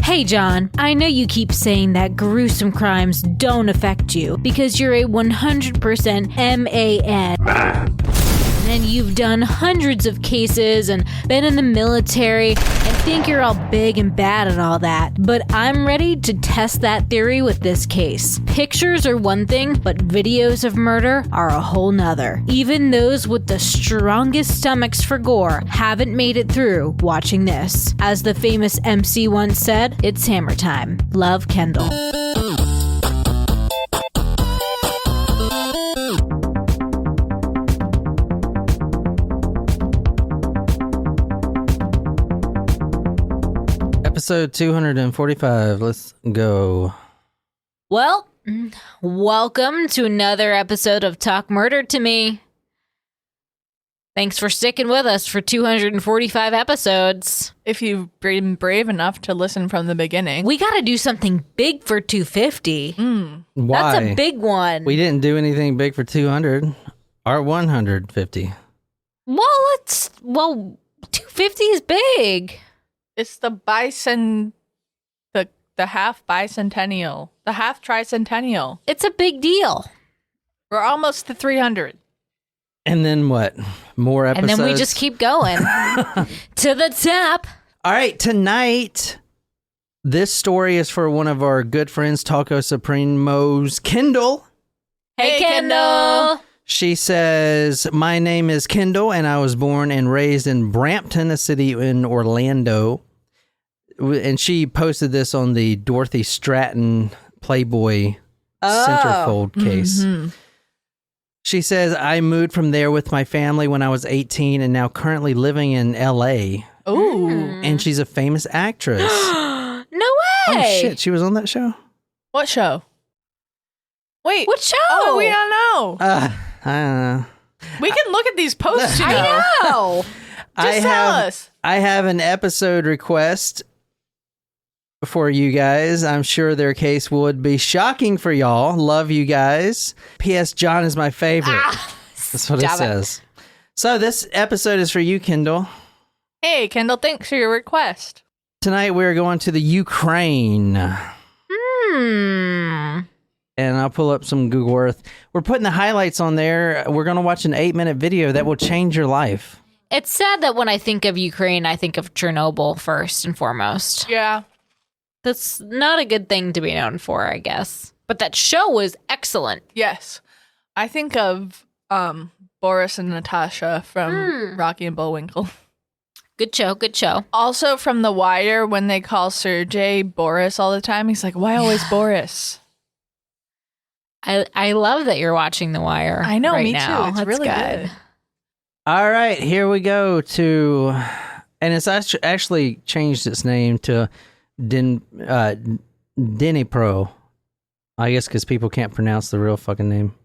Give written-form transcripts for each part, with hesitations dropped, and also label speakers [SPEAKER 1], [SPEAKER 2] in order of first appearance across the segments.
[SPEAKER 1] Hey John, I know you keep saying that gruesome crimes don't affect you because you're a 100% MAN. And you've done hundreds of cases and been in the military and think you're all big and bad and all that. But I'm ready to test that theory with this case. Pictures are one thing, but videos of murder are a whole nother. Even those with the strongest stomachs for gore haven't made it through watching this. As the famous MC once said, it's hammer time. Love, Kendall.
[SPEAKER 2] Episode 245. Let's go.
[SPEAKER 1] Well, welcome to another episode of Talk Murder to Me. Thanks for sticking with us for 245 episodes.
[SPEAKER 3] If you've been brave enough to listen from the beginning.
[SPEAKER 1] We got to do something big for 250.
[SPEAKER 2] Why?
[SPEAKER 1] That's a big one.
[SPEAKER 2] We didn't do anything big for 200 or 150.
[SPEAKER 1] Well, 250 is big.
[SPEAKER 3] It's the the half bicentennial, the half tricentennial.
[SPEAKER 1] It's a big deal.
[SPEAKER 3] We're almost to 300.
[SPEAKER 2] And then what? More episodes?
[SPEAKER 1] And then we just keep going to the top.
[SPEAKER 2] All right, tonight, this story is for one of our good friends, Taco Supremos, Kendall.
[SPEAKER 1] Hey, Kendall.
[SPEAKER 2] She says, my name is Kendall, and I was born and raised in Brampton, a city in Orlando. And she posted this on the Dorothy Stratton Playboy centerfold case. Mm-hmm. She says, I moved from there with my family when I was 18 and now currently living in L.A.
[SPEAKER 3] Ooh.
[SPEAKER 2] And she's a famous actress.
[SPEAKER 1] No way.
[SPEAKER 2] Oh, shit. She was on that show?
[SPEAKER 3] What show? Wait.
[SPEAKER 1] What show?
[SPEAKER 3] Oh, we don't know.
[SPEAKER 2] I don't know.
[SPEAKER 3] We can look at these posts, you know.
[SPEAKER 1] I know.
[SPEAKER 3] Just tell us.
[SPEAKER 2] I have an episode request for you guys. I'm sure their case would be shocking for y'all. Love you guys. P.S. John is my favorite. That's what it says. So this episode is for you, Kendall.
[SPEAKER 3] Hey, Kendall, thanks for your request.
[SPEAKER 2] Tonight we're going to the Ukraine. And I'll pull up some Google Earth. We're putting the highlights on there. We're going to watch an 8-minute video that will change your life.
[SPEAKER 1] It's sad that when I think of Ukraine, I think of Chernobyl first and foremost.
[SPEAKER 3] Yeah.
[SPEAKER 1] That's not a good thing to be known for, I guess. But that show was excellent.
[SPEAKER 3] Yes. I think of Boris and Natasha from Rocky and Bullwinkle.
[SPEAKER 1] Good show, good show.
[SPEAKER 3] Also from The Wire, when they call Sergei Boris all the time, he's like, why always Boris?
[SPEAKER 1] I love that you're watching The Wire.
[SPEAKER 3] I know,
[SPEAKER 1] right
[SPEAKER 3] me
[SPEAKER 1] now.
[SPEAKER 3] too. It's
[SPEAKER 1] That's
[SPEAKER 3] really
[SPEAKER 1] good.
[SPEAKER 2] All right, here we go to, and it's actually changed its name to Dnepro. I guess because people can't pronounce the real fucking name.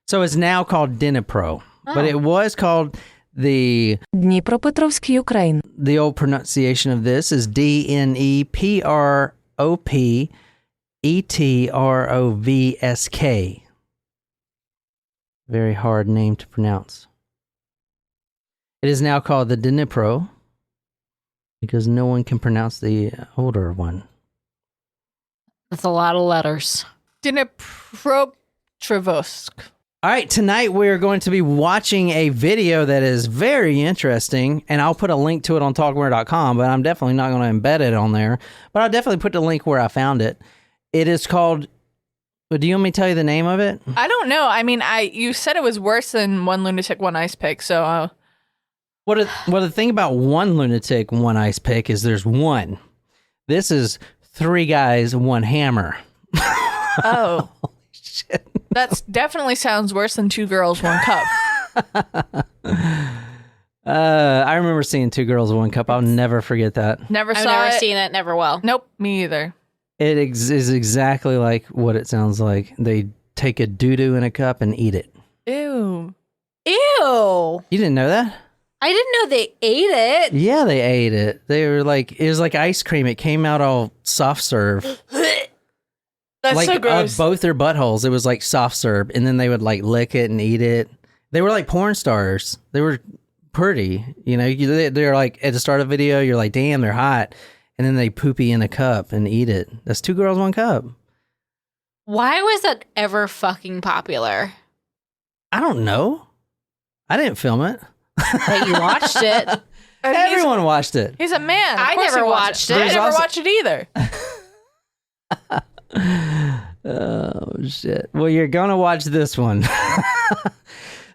[SPEAKER 2] So it's now called Dnepro, but it was called the
[SPEAKER 4] Dnepropetrovsk, Ukraine.
[SPEAKER 2] The old pronunciation of this is Dnepropetrovsk. Very hard name to pronounce. It is now called the Dnipro because no one can pronounce the older one.
[SPEAKER 1] That's a lot of letters.
[SPEAKER 3] Dnepropetrovsk.
[SPEAKER 2] All right, tonight we're going to be watching a video that is very interesting, and I'll put a link to it on talkmurder.com, but I'm definitely not going to embed it on there. But I'll definitely put the link where I found it. It is called... Do you want me to tell you the name of it?
[SPEAKER 3] I don't know. I mean, you said it was worse than One Lunatic, One Ice Pick, so...
[SPEAKER 2] Well, the thing about One Lunatic, One Ice Pick is there's one. This is 3 guys, 1 hammer.
[SPEAKER 3] Oh.
[SPEAKER 2] Holy shit.
[SPEAKER 3] That definitely sounds worse than 2 girls, 1 cup.
[SPEAKER 2] I remember seeing 2 girls, 1 cup. I'll never forget that.
[SPEAKER 1] I've never seen that, never will.
[SPEAKER 3] Nope, me either.
[SPEAKER 2] It is exactly like what it sounds like. They take a doo-doo in a cup and eat it.
[SPEAKER 3] Ew.
[SPEAKER 1] Ew.
[SPEAKER 2] You didn't know that?
[SPEAKER 1] I didn't know they ate it.
[SPEAKER 2] Yeah, they ate it. They were like, it was like ice cream. It came out all soft serve.
[SPEAKER 3] That's
[SPEAKER 2] like,
[SPEAKER 3] so gross.
[SPEAKER 2] Both their buttholes, it was like soft serve. And then they would like lick it and eat it. They were like porn stars. They were pretty. You know, they're like, at the start of the video, you're like, damn, they're hot. and then they poopy in a cup and eat it. That's 2 girls, 1 cup.
[SPEAKER 1] Why was that ever fucking popular?
[SPEAKER 2] I don't know. I didn't film it.
[SPEAKER 1] But you watched it.
[SPEAKER 2] Everyone watched it.
[SPEAKER 3] He's a man. Of
[SPEAKER 1] I
[SPEAKER 3] course
[SPEAKER 1] never
[SPEAKER 3] he
[SPEAKER 1] watched it.
[SPEAKER 3] I
[SPEAKER 1] There's
[SPEAKER 3] never
[SPEAKER 2] also-
[SPEAKER 3] watched it either.
[SPEAKER 2] Oh, shit. Well, you're going to watch this one.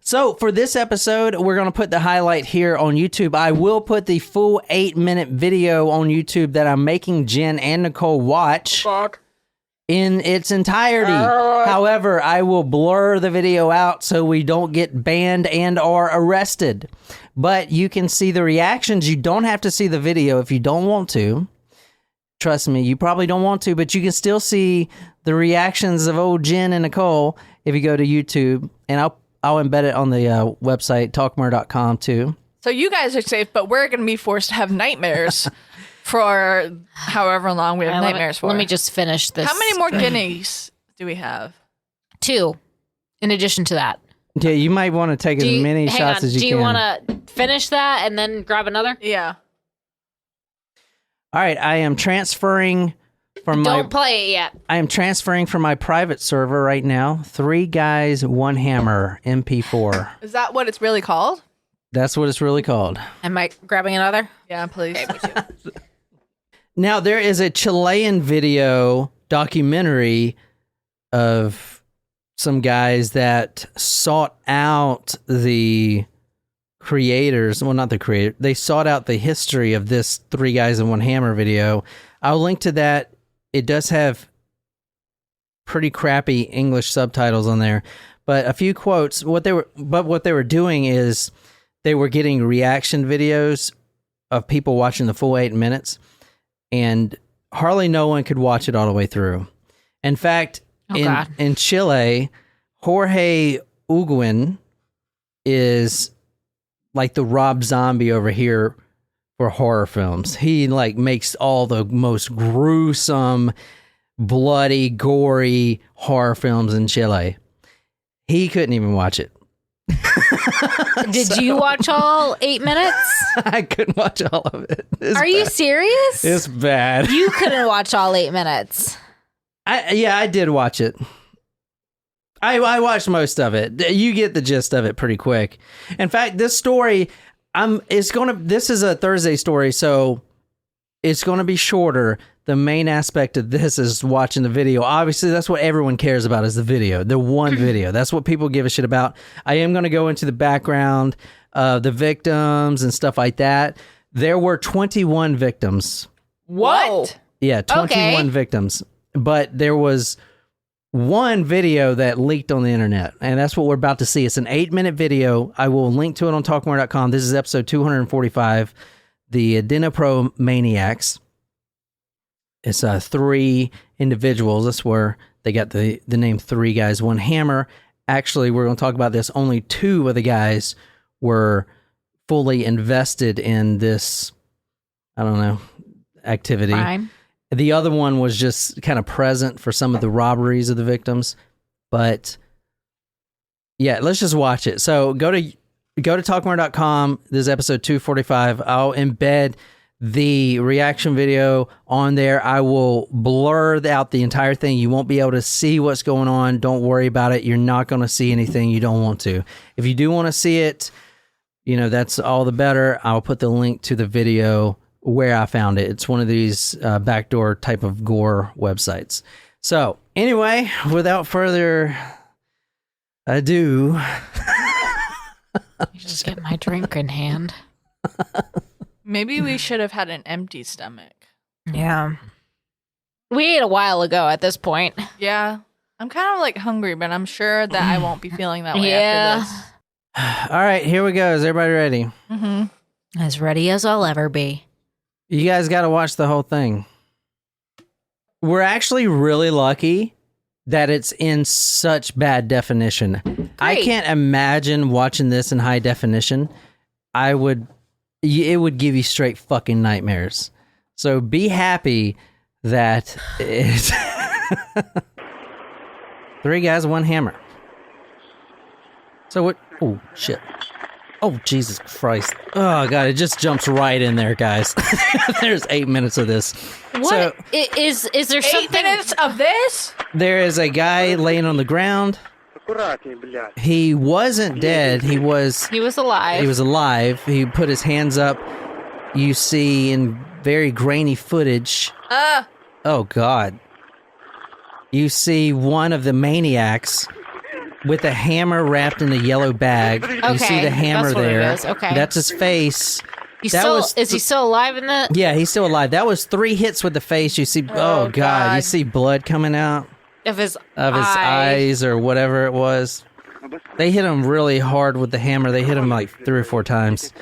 [SPEAKER 2] So for this episode, we're going to put the highlight here on YouTube. I will put the full 8-minute video on YouTube that I'm making Jen and Nicole watch in its entirety. However, I will blur the video out so we don't get banned and or arrested. But you can see the reactions. You don't have to see the video if you don't want to. Trust me, you probably don't want to, but you can still see the reactions of old Jen and Nicole if you go to YouTube. And I'll embed it on the website, talkmore.com, too.
[SPEAKER 3] So you guys are safe, but we're going to be forced to have nightmares for however long we have nightmares for.
[SPEAKER 1] Let me just finish this.
[SPEAKER 3] How many more guineas do we have?
[SPEAKER 1] 2, in addition to that.
[SPEAKER 2] Yeah, you might want to take as many shots as you can.
[SPEAKER 1] Do you want to finish that and then grab another?
[SPEAKER 3] Yeah.
[SPEAKER 2] All right, I am transferring from
[SPEAKER 1] Don't play it yet.
[SPEAKER 2] I am transferring from my private server right now. 3 guys, 1 hammer, MP4.
[SPEAKER 3] Is that what it's really called?
[SPEAKER 2] That's what it's really called.
[SPEAKER 1] Am I grabbing another?
[SPEAKER 3] Yeah, please.
[SPEAKER 2] Now, there is a Chilean video documentary of some guys that sought out the creators. Well, not the creator. They sought out the history of this 3 guys and 1 hammer video. I'll link to that. It does have pretty crappy English subtitles on there, but a few quotes. What they were doing is they were getting reaction videos of people watching the full 8 minutes, and hardly no one could watch it all the way through. In fact, in Chile, Jorge Uguin is like the Rob Zombie over here for horror films. He like makes all the most gruesome, bloody, gory horror films in Chile. He couldn't even watch it.
[SPEAKER 1] Did you watch all 8 minutes?
[SPEAKER 2] I couldn't watch all of it.
[SPEAKER 1] Are you serious?
[SPEAKER 2] It's bad.
[SPEAKER 1] You couldn't watch all 8 minutes.
[SPEAKER 2] I did watch it. I watched most of it. You get the gist of it pretty quick. In fact, this story, this is a Thursday story, so it's going to be shorter. The main aspect of this is watching the video. Obviously, that's what everyone cares about is the video, the one video. That's what people give a shit about. I am going to go into the background of the victims and stuff like that. There were 21 victims.
[SPEAKER 3] What?
[SPEAKER 2] Yeah, 21 victims. But there was one video that leaked on the internet, and that's what we're about to see. It's an 8-minute video. I will link to it on talkmore.com. This is episode 245, the Dnepropetrovsk Maniacs. It's 3 individuals. That's where they got the name 3 guys, 1 hammer. Actually, we're going to talk about this. Only 2 of the guys were fully invested in this, I don't know, activity.
[SPEAKER 1] Crime.
[SPEAKER 2] The other one was just kind of present for some of the robberies of the victims. But yeah, let's just watch it. So go to talkmore.com. This is episode 245. I'll embed the reaction video on there. I will blur out the entire thing. You won't be able to see what's going on. Don't worry about it. You're not going to see anything you don't want to. If you do want to see it, that's all the better. I'll put the link to the video where I found it. It's one of these backdoor type of gore websites. So anyway, without further ado,
[SPEAKER 1] You just get my drink in hand.
[SPEAKER 3] Maybe we should have had an empty stomach.
[SPEAKER 1] Yeah. We ate a while ago at this point.
[SPEAKER 3] Yeah. I'm kind of like hungry, but I'm sure that I won't be feeling that way
[SPEAKER 1] Yeah.
[SPEAKER 3] after
[SPEAKER 2] all right, here we go. Is everybody ready?
[SPEAKER 3] this. Mm-hmm.
[SPEAKER 1] As ready as I'll ever be.
[SPEAKER 2] You guys got to watch the whole thing. We're actually really lucky that it's in such bad definition. I can't imagine watching this in high definition. It would give you straight fucking nightmares. So be happy that it's 3 guys, 1 hammer. So what? Oh, shit. Oh, Jesus Christ. Oh, God, it just jumps right in there, guys. There's 8 minutes of this.
[SPEAKER 1] What?
[SPEAKER 2] So,
[SPEAKER 1] Is there
[SPEAKER 3] 8
[SPEAKER 1] something?
[SPEAKER 3] minutes of this?
[SPEAKER 2] there is a guy laying on the ground. He wasn't dead. He was
[SPEAKER 1] alive.
[SPEAKER 2] He was alive. He put his hands up. You see in very grainy footage. Oh, God. You see one of the maniacs with a hammer wrapped in a yellow bag. You see the hammer
[SPEAKER 1] that's what
[SPEAKER 2] there.
[SPEAKER 1] It is. Okay.
[SPEAKER 2] That's his face.
[SPEAKER 1] Is he still alive in the?
[SPEAKER 2] Yeah, he's still alive. That was 3 hits with the face. You see, oh, God. You see blood coming out
[SPEAKER 1] Of his
[SPEAKER 2] eyes or whatever it was. They hit him really hard with the hammer. They hit him like 3 or 4 times.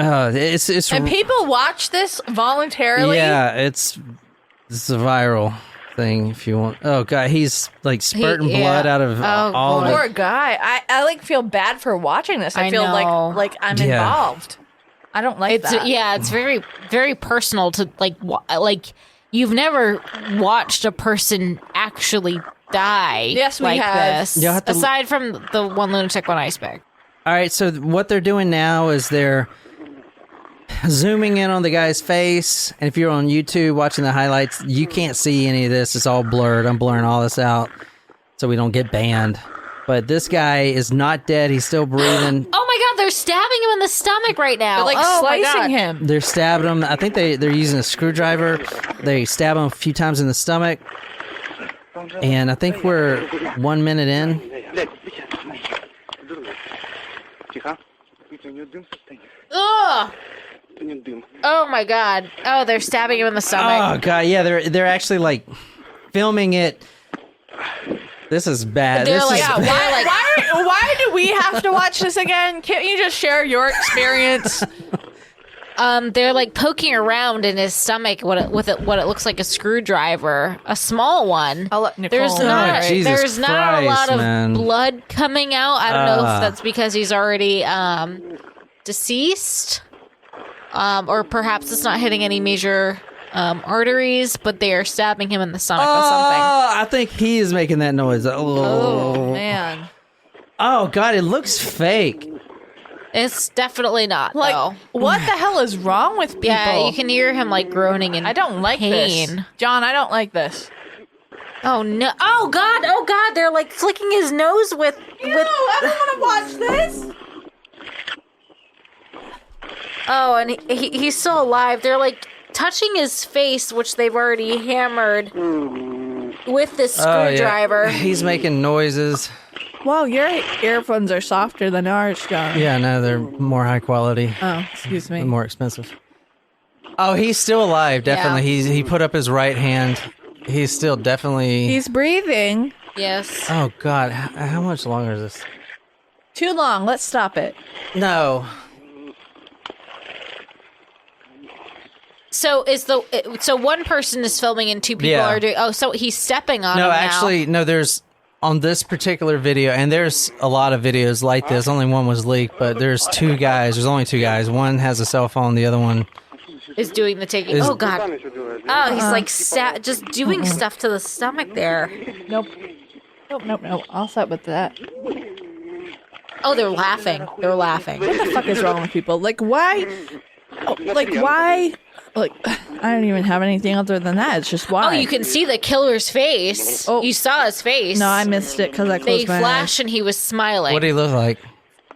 [SPEAKER 2] It's
[SPEAKER 3] And people watch this voluntarily?
[SPEAKER 2] Yeah, it's a viral thing if you want. Oh, God, he's like spurting blood out of all of it.
[SPEAKER 3] Poor guy. I like feel bad for watching this. I feel
[SPEAKER 1] know.
[SPEAKER 3] like I'm involved. I don't like that.
[SPEAKER 1] Yeah, it's very, very personal to like you've never watched a person actually die.
[SPEAKER 3] Yes, we
[SPEAKER 1] like
[SPEAKER 3] have.
[SPEAKER 1] this.
[SPEAKER 2] You'll have to
[SPEAKER 1] Aside from the one lunatic, one iceberg.
[SPEAKER 2] All right, so what they're doing now is they're zooming in on the guy's face, and if you're on YouTube watching the highlights, you can't see any of this. It's all blurred. I'm blurring all this out so we don't get banned. But this guy is not dead. He's still breathing.
[SPEAKER 1] Oh my God, they're stabbing him in the stomach right now.
[SPEAKER 3] They're slicing him.
[SPEAKER 2] They're stabbing him. I think they're using a screwdriver. They stab him a few times in the stomach. And I think we're 1 minute in.
[SPEAKER 1] Ugh. Oh my God. Oh, they're stabbing him in the stomach.
[SPEAKER 2] Oh, God, yeah, they're actually, like, filming it. This is bad.
[SPEAKER 1] They're
[SPEAKER 2] This
[SPEAKER 1] like,
[SPEAKER 2] is
[SPEAKER 3] Why do we have to watch this again? Can't you just share your experience?
[SPEAKER 1] They're like poking around in his stomach what it looks like a screwdriver, a small one.
[SPEAKER 3] I'll let Nicole
[SPEAKER 1] There's
[SPEAKER 3] know.
[SPEAKER 1] not
[SPEAKER 2] Jesus
[SPEAKER 1] there's not a lot
[SPEAKER 2] Christ,
[SPEAKER 1] of
[SPEAKER 2] man.
[SPEAKER 1] blood coming out. I don't know if that's because he's already deceased, or perhaps it's not hitting any major arteries, but they are stabbing him in the stomach with something.
[SPEAKER 2] I think he is making that noise.
[SPEAKER 3] Oh, man.
[SPEAKER 2] Oh, God, it looks fake.
[SPEAKER 1] It's definitely not.
[SPEAKER 3] Like,
[SPEAKER 1] though.
[SPEAKER 3] what the hell is wrong with people?
[SPEAKER 1] Yeah, you can hear him like groaning in
[SPEAKER 3] I don't like
[SPEAKER 1] pain.
[SPEAKER 3] this. John, I don't like this.
[SPEAKER 1] Oh no! Oh God! They're like flicking his nose with.
[SPEAKER 3] I don't want to watch this.
[SPEAKER 1] Oh, and he's still alive. They're like touching his face, which they've already hammered with this screwdriver.
[SPEAKER 2] Yeah. He's making noises.
[SPEAKER 3] Wow, your earphones are softer than ours, John.
[SPEAKER 2] Yeah, no, they're more high quality.
[SPEAKER 3] Oh, excuse me.
[SPEAKER 2] More expensive. Oh, he's still alive, definitely.
[SPEAKER 1] Yeah.
[SPEAKER 2] He put up his right hand. He's still definitely...
[SPEAKER 3] He's breathing.
[SPEAKER 1] Yes.
[SPEAKER 2] Oh, God. How much longer is this?
[SPEAKER 3] Too long. Let's stop it.
[SPEAKER 2] No.
[SPEAKER 1] So one person is filming and 2 people are doing. Oh, so he's stepping on him now.
[SPEAKER 2] No, actually, no. There's on this particular video, and there's a lot of videos like this. Only one was leaked, but there's 2 guys. There's only 2 guys. One has a cell phone. The other one
[SPEAKER 1] is doing the taking. Oh God. Oh, he's like just doing stuff to the stomach there.
[SPEAKER 3] Nope. I'll stop with that.
[SPEAKER 1] Oh, they're laughing. They're laughing.
[SPEAKER 3] What the fuck is wrong with people? Like, why? Why? Like, I don't even have anything other than that. It's just why.
[SPEAKER 1] Oh, you can see the killer's face.
[SPEAKER 3] Oh.
[SPEAKER 1] You saw his face.
[SPEAKER 3] No, I missed it because I
[SPEAKER 1] They
[SPEAKER 3] closed my eyes.
[SPEAKER 1] flashed and he was smiling.
[SPEAKER 2] What did he look like?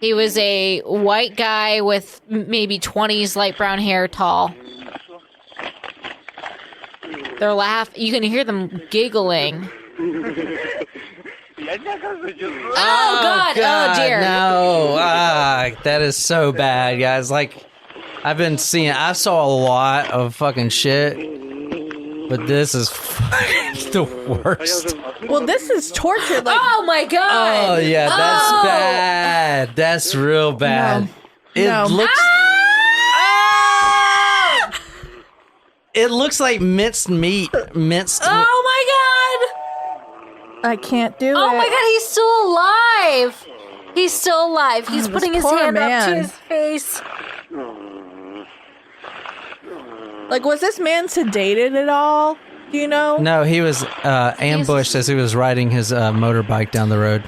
[SPEAKER 1] He was a white guy with maybe 20s light brown hair, tall. They're laughing. You can hear them giggling. Oh, God. Oh, dear.
[SPEAKER 2] No. That is so bad, guys. Like, I saw a lot of fucking shit, but this is fucking the worst.
[SPEAKER 3] Well, this is torture. Like,
[SPEAKER 1] Oh, my God.
[SPEAKER 2] Oh, yeah, that's bad. That's real bad.
[SPEAKER 3] No.
[SPEAKER 2] It looks... It looks like minced meat. Minced...
[SPEAKER 1] Oh, my God.
[SPEAKER 3] I can't do it.
[SPEAKER 1] Oh, my God. He's still alive. He's still alive. He's
[SPEAKER 3] this
[SPEAKER 1] putting his
[SPEAKER 3] poor
[SPEAKER 1] hand up
[SPEAKER 3] man.
[SPEAKER 1] to his face.
[SPEAKER 3] Like, was this man sedated at all? Do you know?
[SPEAKER 2] No, he was ambushed as he was riding his motorbike down the road.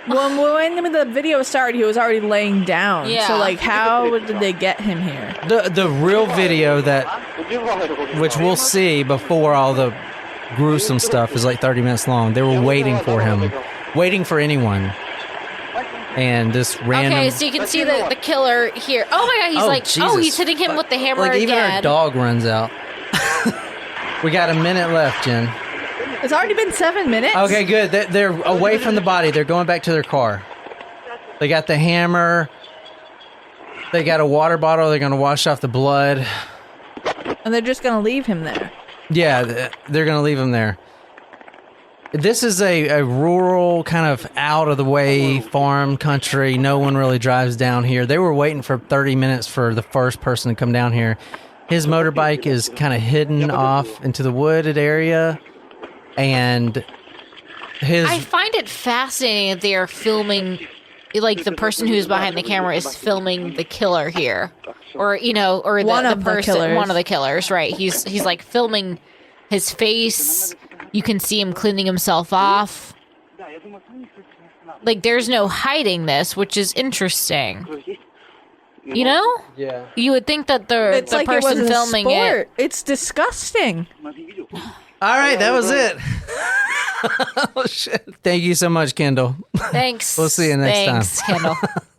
[SPEAKER 3] When the video started, he was already laying down.
[SPEAKER 1] Yeah.
[SPEAKER 3] So, like, how did they get him here?
[SPEAKER 2] The real video which we'll see before all the gruesome stuff, is like 30 minutes long. They were waiting for him, waiting for anyone. And this random...
[SPEAKER 1] Okay, so you can see the killer here. Oh my god,
[SPEAKER 2] Jesus.
[SPEAKER 1] he's hitting him with the hammer
[SPEAKER 2] like,
[SPEAKER 1] again.
[SPEAKER 2] Even our dog runs out. We got a minute left, Jen.
[SPEAKER 3] It's already been 7 minutes?
[SPEAKER 2] Okay, good. They're away from the body. They're going back to their car. They got the hammer. They got a water bottle. They're going to wash off the blood.
[SPEAKER 3] And they're just going to leave him there.
[SPEAKER 2] Yeah, they're going to leave him there. This is a rural, kind of out-of-the-way farm country. No one really drives down here. They were waiting for 30 minutes for the first person to come down here. His motorbike is kind of hidden off into the wooded area. And
[SPEAKER 1] I find it fascinating that they are filming, like the person who's behind the camera is filming the killer here, or
[SPEAKER 3] one of the
[SPEAKER 1] killers, right? He's like filming his face. You can see him cleaning himself off. Like there's no hiding this, which is interesting. You know?
[SPEAKER 2] Yeah.
[SPEAKER 1] You would think that the
[SPEAKER 3] like
[SPEAKER 1] person
[SPEAKER 3] it was
[SPEAKER 1] filming
[SPEAKER 3] a sport.
[SPEAKER 1] it.
[SPEAKER 3] It's disgusting.
[SPEAKER 2] All right, that was it. Oh, shit. Thank you so much, Kendall.
[SPEAKER 1] Thanks.
[SPEAKER 2] We'll see you next time.
[SPEAKER 1] Thanks, Kendall.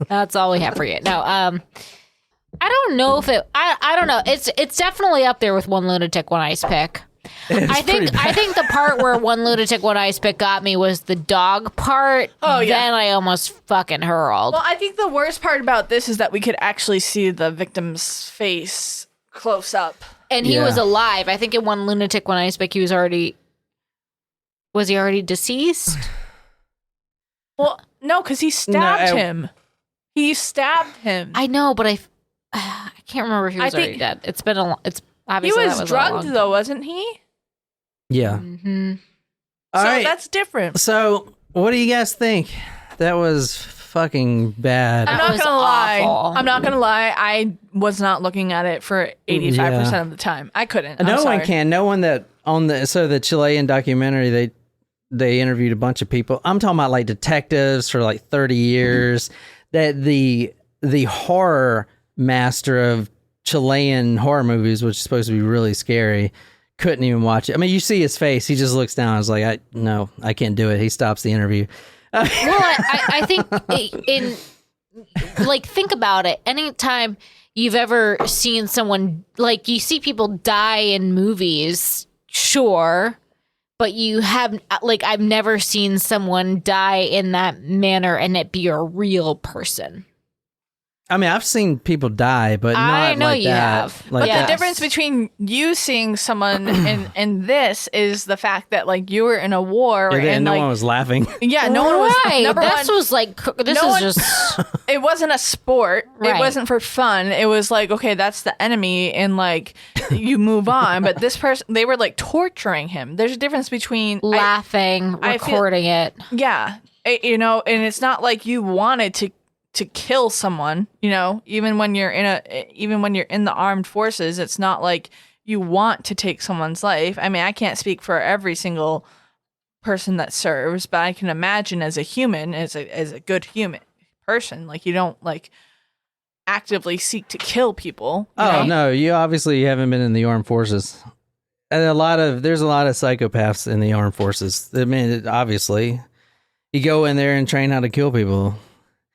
[SPEAKER 1] That's all we have for you. No, I don't know if it. I don't know. It's definitely up there with One Lunatic, One Ice Pick. I think the part where One Lunatic, One Ice Pick got me was the dog part.
[SPEAKER 3] Oh yeah.
[SPEAKER 1] Then I almost fucking hurled.
[SPEAKER 3] Well, I think the worst part about this is that we could actually see the victim's face close up.
[SPEAKER 1] And he was alive. I think in One Lunatic, One Ice Pick, he was already... Was he already deceased?
[SPEAKER 3] Well, no, because he stabbed him. He stabbed him.
[SPEAKER 1] I know, but I can't remember if he was already dead. It's been a... It's obviously
[SPEAKER 3] he was drugged, though, wasn't he?
[SPEAKER 2] Yeah.
[SPEAKER 1] Mm-hmm.
[SPEAKER 2] All
[SPEAKER 3] so
[SPEAKER 2] right.
[SPEAKER 3] that's different.
[SPEAKER 2] So, what do you guys think? That was fucking bad.
[SPEAKER 3] I'm not gonna lie. I was not looking at it for 85% of the time. I couldn't.
[SPEAKER 2] No one can. No one that on the Chilean documentary they interviewed a bunch of people. I'm talking about like detectives for like 30 years. That the horror master of Chilean horror movies, which is supposed to be really scary, couldn't even watch it. I mean, you see his face. He just looks down. I was like, I can't do it. He stops the interview.
[SPEAKER 1] Well, I think think about it. Anytime you've ever seen someone, like you see people die in movies, sure, but you have, like, I've never seen someone die in that manner and it be a real person.
[SPEAKER 2] I mean, I've seen people die, but not
[SPEAKER 1] I know
[SPEAKER 2] like
[SPEAKER 1] you
[SPEAKER 2] that.
[SPEAKER 1] have.
[SPEAKER 2] Like
[SPEAKER 3] But
[SPEAKER 2] that.
[SPEAKER 3] the difference between you seeing someone and this is the fact that like you were in a war
[SPEAKER 2] and no
[SPEAKER 3] like,
[SPEAKER 2] one was laughing.
[SPEAKER 3] Yeah, no one was. Number
[SPEAKER 1] This
[SPEAKER 3] one,
[SPEAKER 1] was like, this
[SPEAKER 3] no
[SPEAKER 1] is
[SPEAKER 3] one-
[SPEAKER 1] just...
[SPEAKER 3] it wasn't a sport.
[SPEAKER 1] Right.
[SPEAKER 3] It wasn't for fun. It was like, okay, that's the enemy, and like you move on. But this person, they were like torturing him. There's a difference between
[SPEAKER 1] laughing,
[SPEAKER 3] I feel-
[SPEAKER 1] recording it.
[SPEAKER 3] Yeah, and it's not like you wanted to kill someone, even when you're in the armed forces, it's not like you want to take someone's life. I mean, I can't speak for every single person that serves, but I can imagine as a human, as a good human person, like you don't like actively seek to kill people.
[SPEAKER 2] Oh no, you obviously haven't been in the armed forces. And there's a lot of psychopaths in the armed forces. I mean, obviously, you go in there and train how to kill people.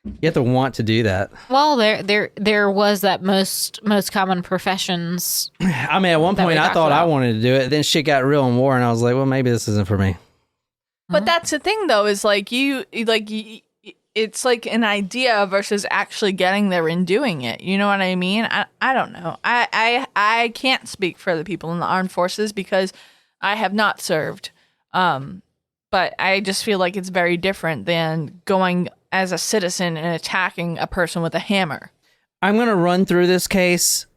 [SPEAKER 2] You have to want to do that.
[SPEAKER 1] Well, there was that most common professions.
[SPEAKER 2] I mean, at one point I thought I wanted to do it. Then shit got real in war, and I was like, well, maybe this isn't for me.
[SPEAKER 3] But that's the thing, though, is like it's like an idea versus actually getting there and doing it. You know what I mean? I don't know. I can't speak for the people in the armed forces because I have not served. But I just feel like it's very different than going as a citizen and attacking a person with a hammer.
[SPEAKER 2] I'm going to run through this case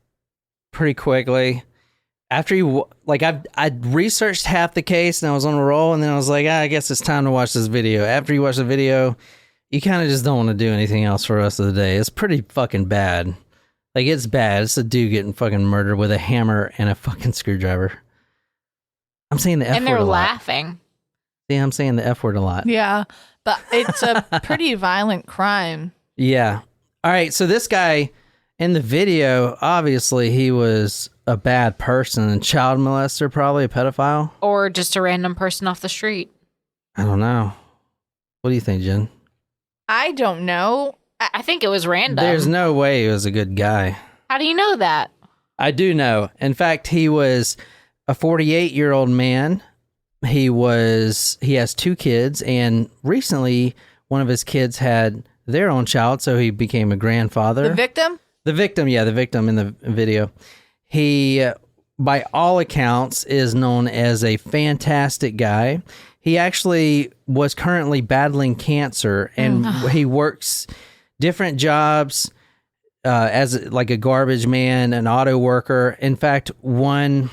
[SPEAKER 2] pretty quickly. After I researched half the case and I was on a roll, and then I was like, I guess it's time to watch this video. After you watch the video, you kind of just don't want to do anything else for the rest of the day. It's pretty fucking bad. Like, it's bad. It's a dude getting fucking murdered with a hammer and a fucking screwdriver. I'm saying the F
[SPEAKER 1] And
[SPEAKER 2] word
[SPEAKER 1] they're
[SPEAKER 2] a lot.
[SPEAKER 1] laughing.
[SPEAKER 2] See, I'm saying the F word a lot.
[SPEAKER 3] Yeah, but it's a pretty violent crime.
[SPEAKER 2] Yeah. All right. So this guy in the video, obviously he was a bad person, a child molester, probably a pedophile.
[SPEAKER 1] Or just a random person off the street.
[SPEAKER 2] I don't know. What do you think, Jen?
[SPEAKER 3] I don't know.
[SPEAKER 1] I think it was random.
[SPEAKER 2] There's no way he was a good guy.
[SPEAKER 1] How do you know that?
[SPEAKER 2] I do know. In fact, he was a 48-year-old man. He has 2 kids, and recently one of his kids had their own child, so he became a grandfather.
[SPEAKER 3] The victim?
[SPEAKER 2] The victim in the video. He, by all accounts, is known as a fantastic guy. He actually was currently battling cancer, and he works different jobs as like a garbage man, an auto worker. In fact, one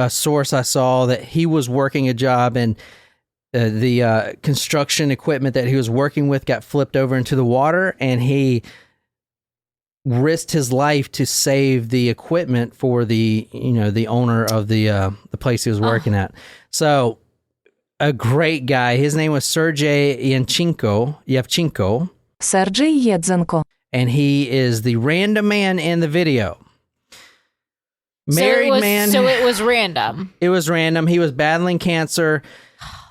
[SPEAKER 2] source I saw that he was working a job and the construction equipment that he was working with got flipped over into the water, and he risked his life to save the equipment for the owner of the place he was working at. So a great guy. His name was Sergei Yavchenko.
[SPEAKER 4] Sergei Yavchenko.
[SPEAKER 2] And he is the random man in the video. Married man.
[SPEAKER 1] So it was random.
[SPEAKER 2] It was random. He was battling cancer.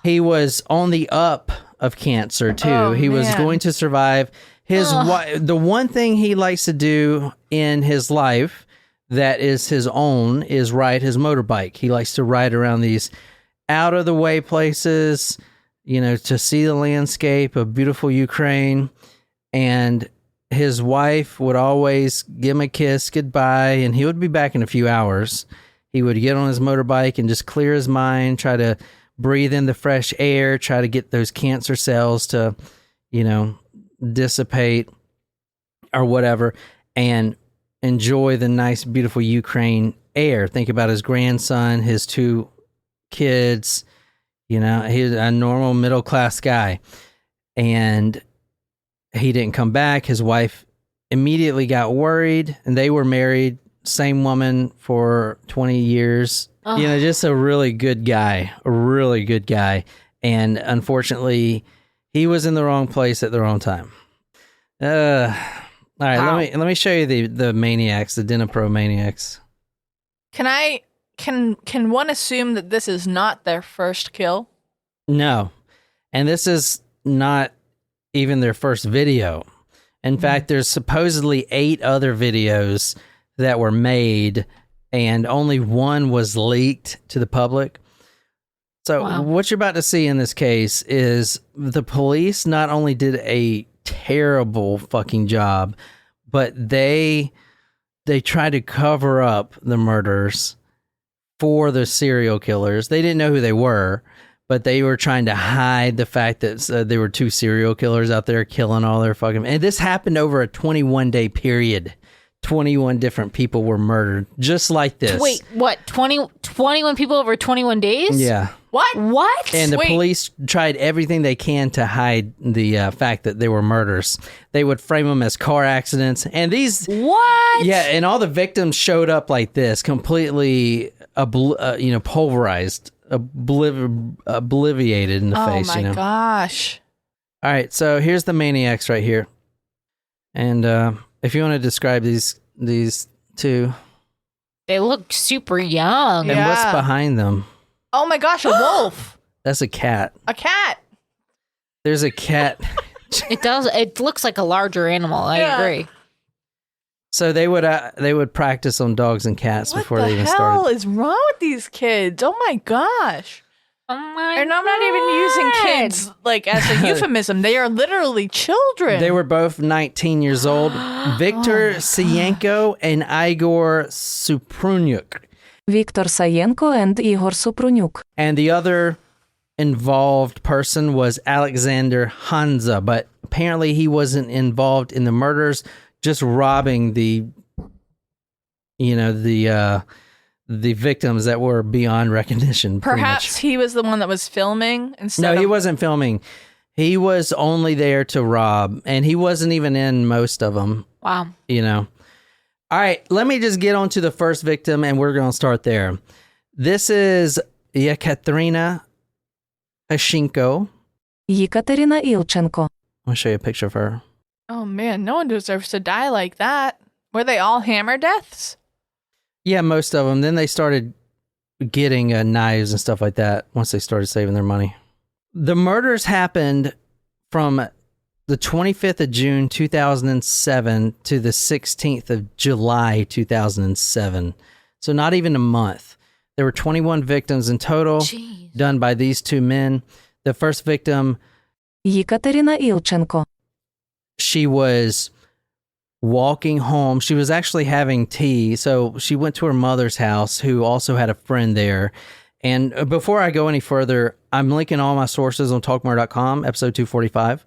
[SPEAKER 2] He was on the up of cancer too.
[SPEAKER 3] Oh,
[SPEAKER 2] he was
[SPEAKER 3] man.
[SPEAKER 2] going to survive. The one thing he likes to do in his life that is his own is ride his motorbike. He likes to ride around these out of the way places, to see the landscape of beautiful Ukraine. And his wife would always give him a kiss goodbye, and he would be back in a few hours. He would get on his motorbike and just clear his mind, try to breathe in the fresh air, try to get those cancer cells to, dissipate or whatever, and enjoy the nice, beautiful Ukraine air. Think about his grandson, his 2 kids. He's a normal middle-class guy. And he didn't come back. His wife immediately got worried, and they were married, same woman for 20 years. Just a really good guy, And unfortunately, he was in the wrong place at the wrong time. All right,
[SPEAKER 1] Wow.
[SPEAKER 2] let me show you the maniacs, the Dnepro Maniacs.
[SPEAKER 3] Can one assume that this is not their first kill?
[SPEAKER 2] No, and this is not even their first video. In fact, there's supposedly 8 other videos that were made, and only one was leaked to the public. So
[SPEAKER 1] Wow.
[SPEAKER 2] what you're about to see in this case is the police not only did a terrible fucking job, but they tried to cover up the murders for the serial killers. They didn't know who they were, but they were trying to hide the fact that there were 2 serial killers out there killing all their fucking... And this happened over a 21-day period. 21 different people were murdered, just like this.
[SPEAKER 1] Wait, what? 21 people over 21 days?
[SPEAKER 2] Yeah.
[SPEAKER 1] What?
[SPEAKER 2] And the
[SPEAKER 3] Wait.
[SPEAKER 2] police tried everything they can to hide the fact that they were murders. They would frame them as car accidents. And these...
[SPEAKER 1] What?
[SPEAKER 2] Yeah, and all the victims showed up like this, completely pulverized, obliviated in the face.
[SPEAKER 3] Oh my gosh.
[SPEAKER 2] All right, so here's the maniacs right here. And if you want to describe these 2,
[SPEAKER 1] They look super young.
[SPEAKER 2] and what's
[SPEAKER 3] Yeah.
[SPEAKER 2] behind them?
[SPEAKER 3] Oh my gosh, a wolf.
[SPEAKER 2] That's a cat.
[SPEAKER 3] A cat.
[SPEAKER 2] There's a cat.
[SPEAKER 1] It looks like a larger animal. I
[SPEAKER 3] Yeah.
[SPEAKER 1] agree.
[SPEAKER 2] So they would practice on dogs and cats
[SPEAKER 3] What
[SPEAKER 2] before
[SPEAKER 3] the
[SPEAKER 2] they even
[SPEAKER 3] hell
[SPEAKER 2] started.
[SPEAKER 3] is wrong with these kids? Oh my gosh.
[SPEAKER 1] Oh my
[SPEAKER 3] And I'm not even using
[SPEAKER 1] God.
[SPEAKER 3] kids like as a euphemism. They are literally children.
[SPEAKER 2] They were both 19 years old. Victor
[SPEAKER 3] Oh
[SPEAKER 2] Sayenko and Igor Suprunyuk.
[SPEAKER 4] Viktor Sayenko and Igor Suprunyuk.
[SPEAKER 2] And the other involved person was Alexander Hanzha, but apparently he wasn't involved in the murders, just robbing the victims that were beyond recognition. pretty
[SPEAKER 3] Perhaps
[SPEAKER 2] much.
[SPEAKER 3] he was the one that was filming instead
[SPEAKER 2] No,
[SPEAKER 3] of...
[SPEAKER 2] he wasn't filming. He was only there to rob, and he wasn't even in most of them.
[SPEAKER 1] Wow.
[SPEAKER 2] All right, let me just get on to the first victim, and we're going to start there. This is Yekaterina Hashenko.
[SPEAKER 4] Єкатерина Ілченко.
[SPEAKER 2] I'll show you a picture of her.
[SPEAKER 3] Oh man, no one deserves to die like that. Were they all hammer deaths?
[SPEAKER 2] Yeah, most of them. Then they started getting knives and stuff like that once they started saving their money. The murders happened from the 25th of June 2007 to the 16th of July 2007. So not even a month. There were 21 victims in total.
[SPEAKER 1] Jeez.
[SPEAKER 2] Done by these two men. The first victim,
[SPEAKER 4] Єкатерина Ілченко.
[SPEAKER 2] she was walking home. She was actually having tea. So she went to her mother's house, who also had a friend there. And before I go any further, I'm linking all my sources on talkmore.com, episode 245.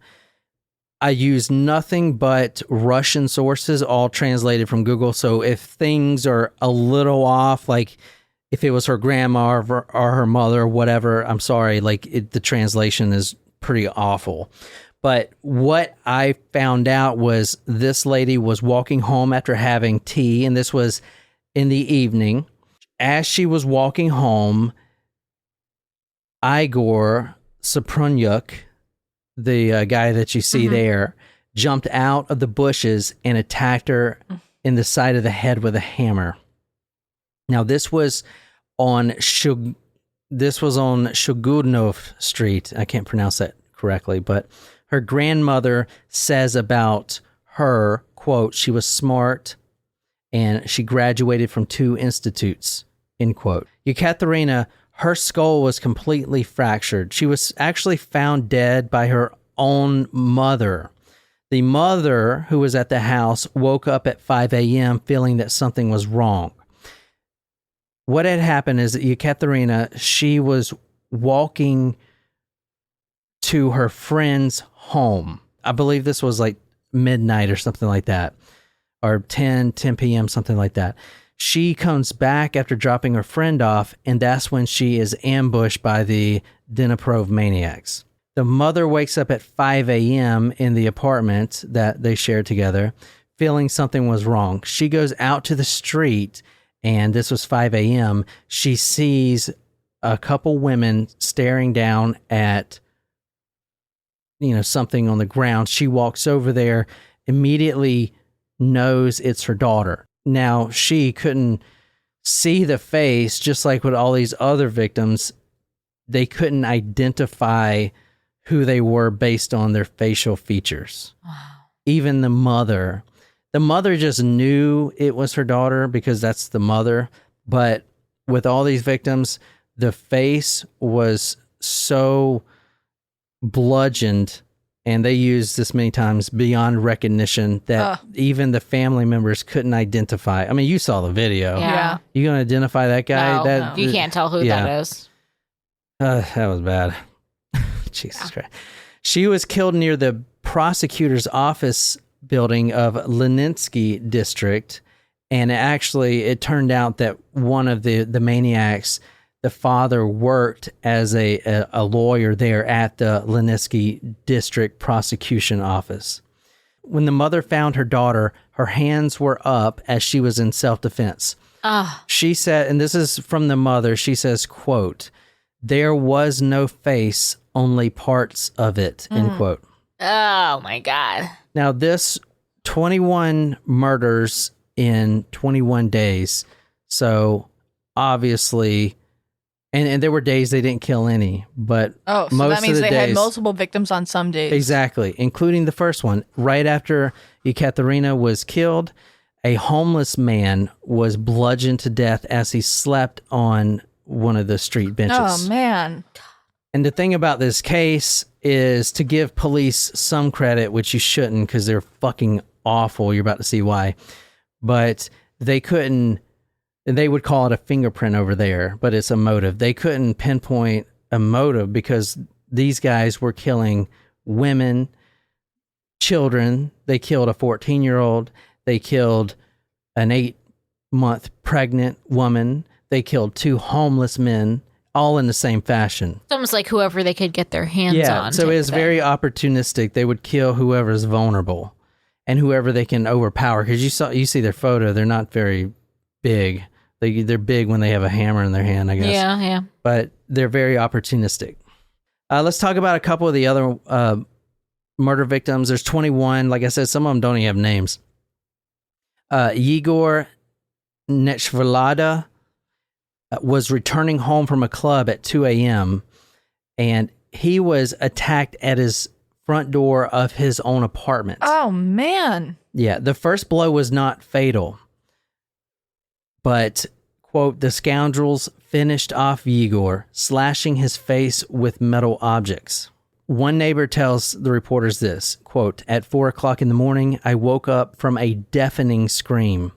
[SPEAKER 2] I use nothing but Russian sources, all translated from Google. So if things are a little off, like if it was her grandma or her mother or whatever, I'm sorry, the translation is pretty awful. But what I found out was this lady was walking home after having tea, and this was in the evening. As she was walking home, Igor Suprunyuk, the guy that you see there, jumped out of the bushes and attacked her in the side of the head with a hammer. Now, this was on Shugudnov Street. I can't pronounce that correctly, but her grandmother says about her, quote, she was smart and she graduated from 2 institutes, end quote. Yekaterina, her skull was completely fractured. She was actually found dead by her own mother. The mother, who was at the house, woke up at 5 a.m. feeling that something was wrong. What had happened is that Yekaterina, she was walking to her friend's home. I believe this was like midnight or something like that, or 10 p.m., something like that. She comes back after dropping her friend off, and that's when she is ambushed by the Dnepropetrovsk Maniacs. The mother wakes up at 5 a.m. in the apartment that they shared together, feeling something was wrong. She goes out to the street, and this was 5 a.m. She sees a couple women staring down at, something on the ground. She walks over there, immediately knows it's her daughter. Now, she couldn't see the face, just like with all these other victims. They couldn't identify who they were based on their facial features. Wow. Even the mother just knew it was her daughter because that's the mother. But with all these victims, the face was so bludgeoned, and they used this many times, beyond recognition, that even the family members couldn't identify. I mean, you saw the video.
[SPEAKER 3] Yeah.
[SPEAKER 2] You gonna identify that guy?
[SPEAKER 1] No, you can't tell who that is.
[SPEAKER 2] That was bad. Jesus Christ. She was killed near the prosecutor's office building of Leninsky district. And it turned out that one of the maniacs, the father, worked as a lawyer there at the Leninsky district prosecution office. When the mother found her daughter, her hands were up as she was in self-defense. She said, and this is from the mother, she says, quote, "There was no face, only parts of it," end quote.
[SPEAKER 1] Oh my God.
[SPEAKER 2] Now, this 21 murders in 21 days. So obviously, and there were days they didn't kill any, but
[SPEAKER 3] so
[SPEAKER 2] most
[SPEAKER 3] that means
[SPEAKER 2] of the
[SPEAKER 3] they
[SPEAKER 2] days,
[SPEAKER 3] had multiple victims on some days.
[SPEAKER 2] Exactly, including the first one. Right after Yekaterina was killed, a homeless man was bludgeoned to death as he slept on one of the street benches.
[SPEAKER 3] Oh, man.
[SPEAKER 2] And the thing about this case is, to give police some credit, which you shouldn't because they're fucking awful. You're about to see why. But they would call it a fingerprint over there, but it's a motive. They couldn't pinpoint a motive because these guys were killing women, children. They killed a 14-year-old. They killed an 8-month pregnant woman. They killed 2 homeless men, all in the same fashion.
[SPEAKER 1] It's almost like whoever they could get their hands on.
[SPEAKER 2] So it's very opportunistic. They would kill whoever's vulnerable and whoever they can overpower. Because you see their photo, they're not very big. They're big when they have a hammer in their hand, I guess.
[SPEAKER 1] Yeah.
[SPEAKER 2] But they're very opportunistic. Let's talk about a couple of the other murder victims. There's 21. Like I said, some of them don't even have names. Igor Nechvelada was returning home from a club at 2 a.m. and he was attacked at his front door of his own apartment.
[SPEAKER 3] Oh, man.
[SPEAKER 2] Yeah, the first blow was not fatal, but, quote, the scoundrels finished off Igor, slashing his face with metal objects. One neighbor tells the reporters this, quote, at 4 o'clock in the morning, I woke up from a deafening scream.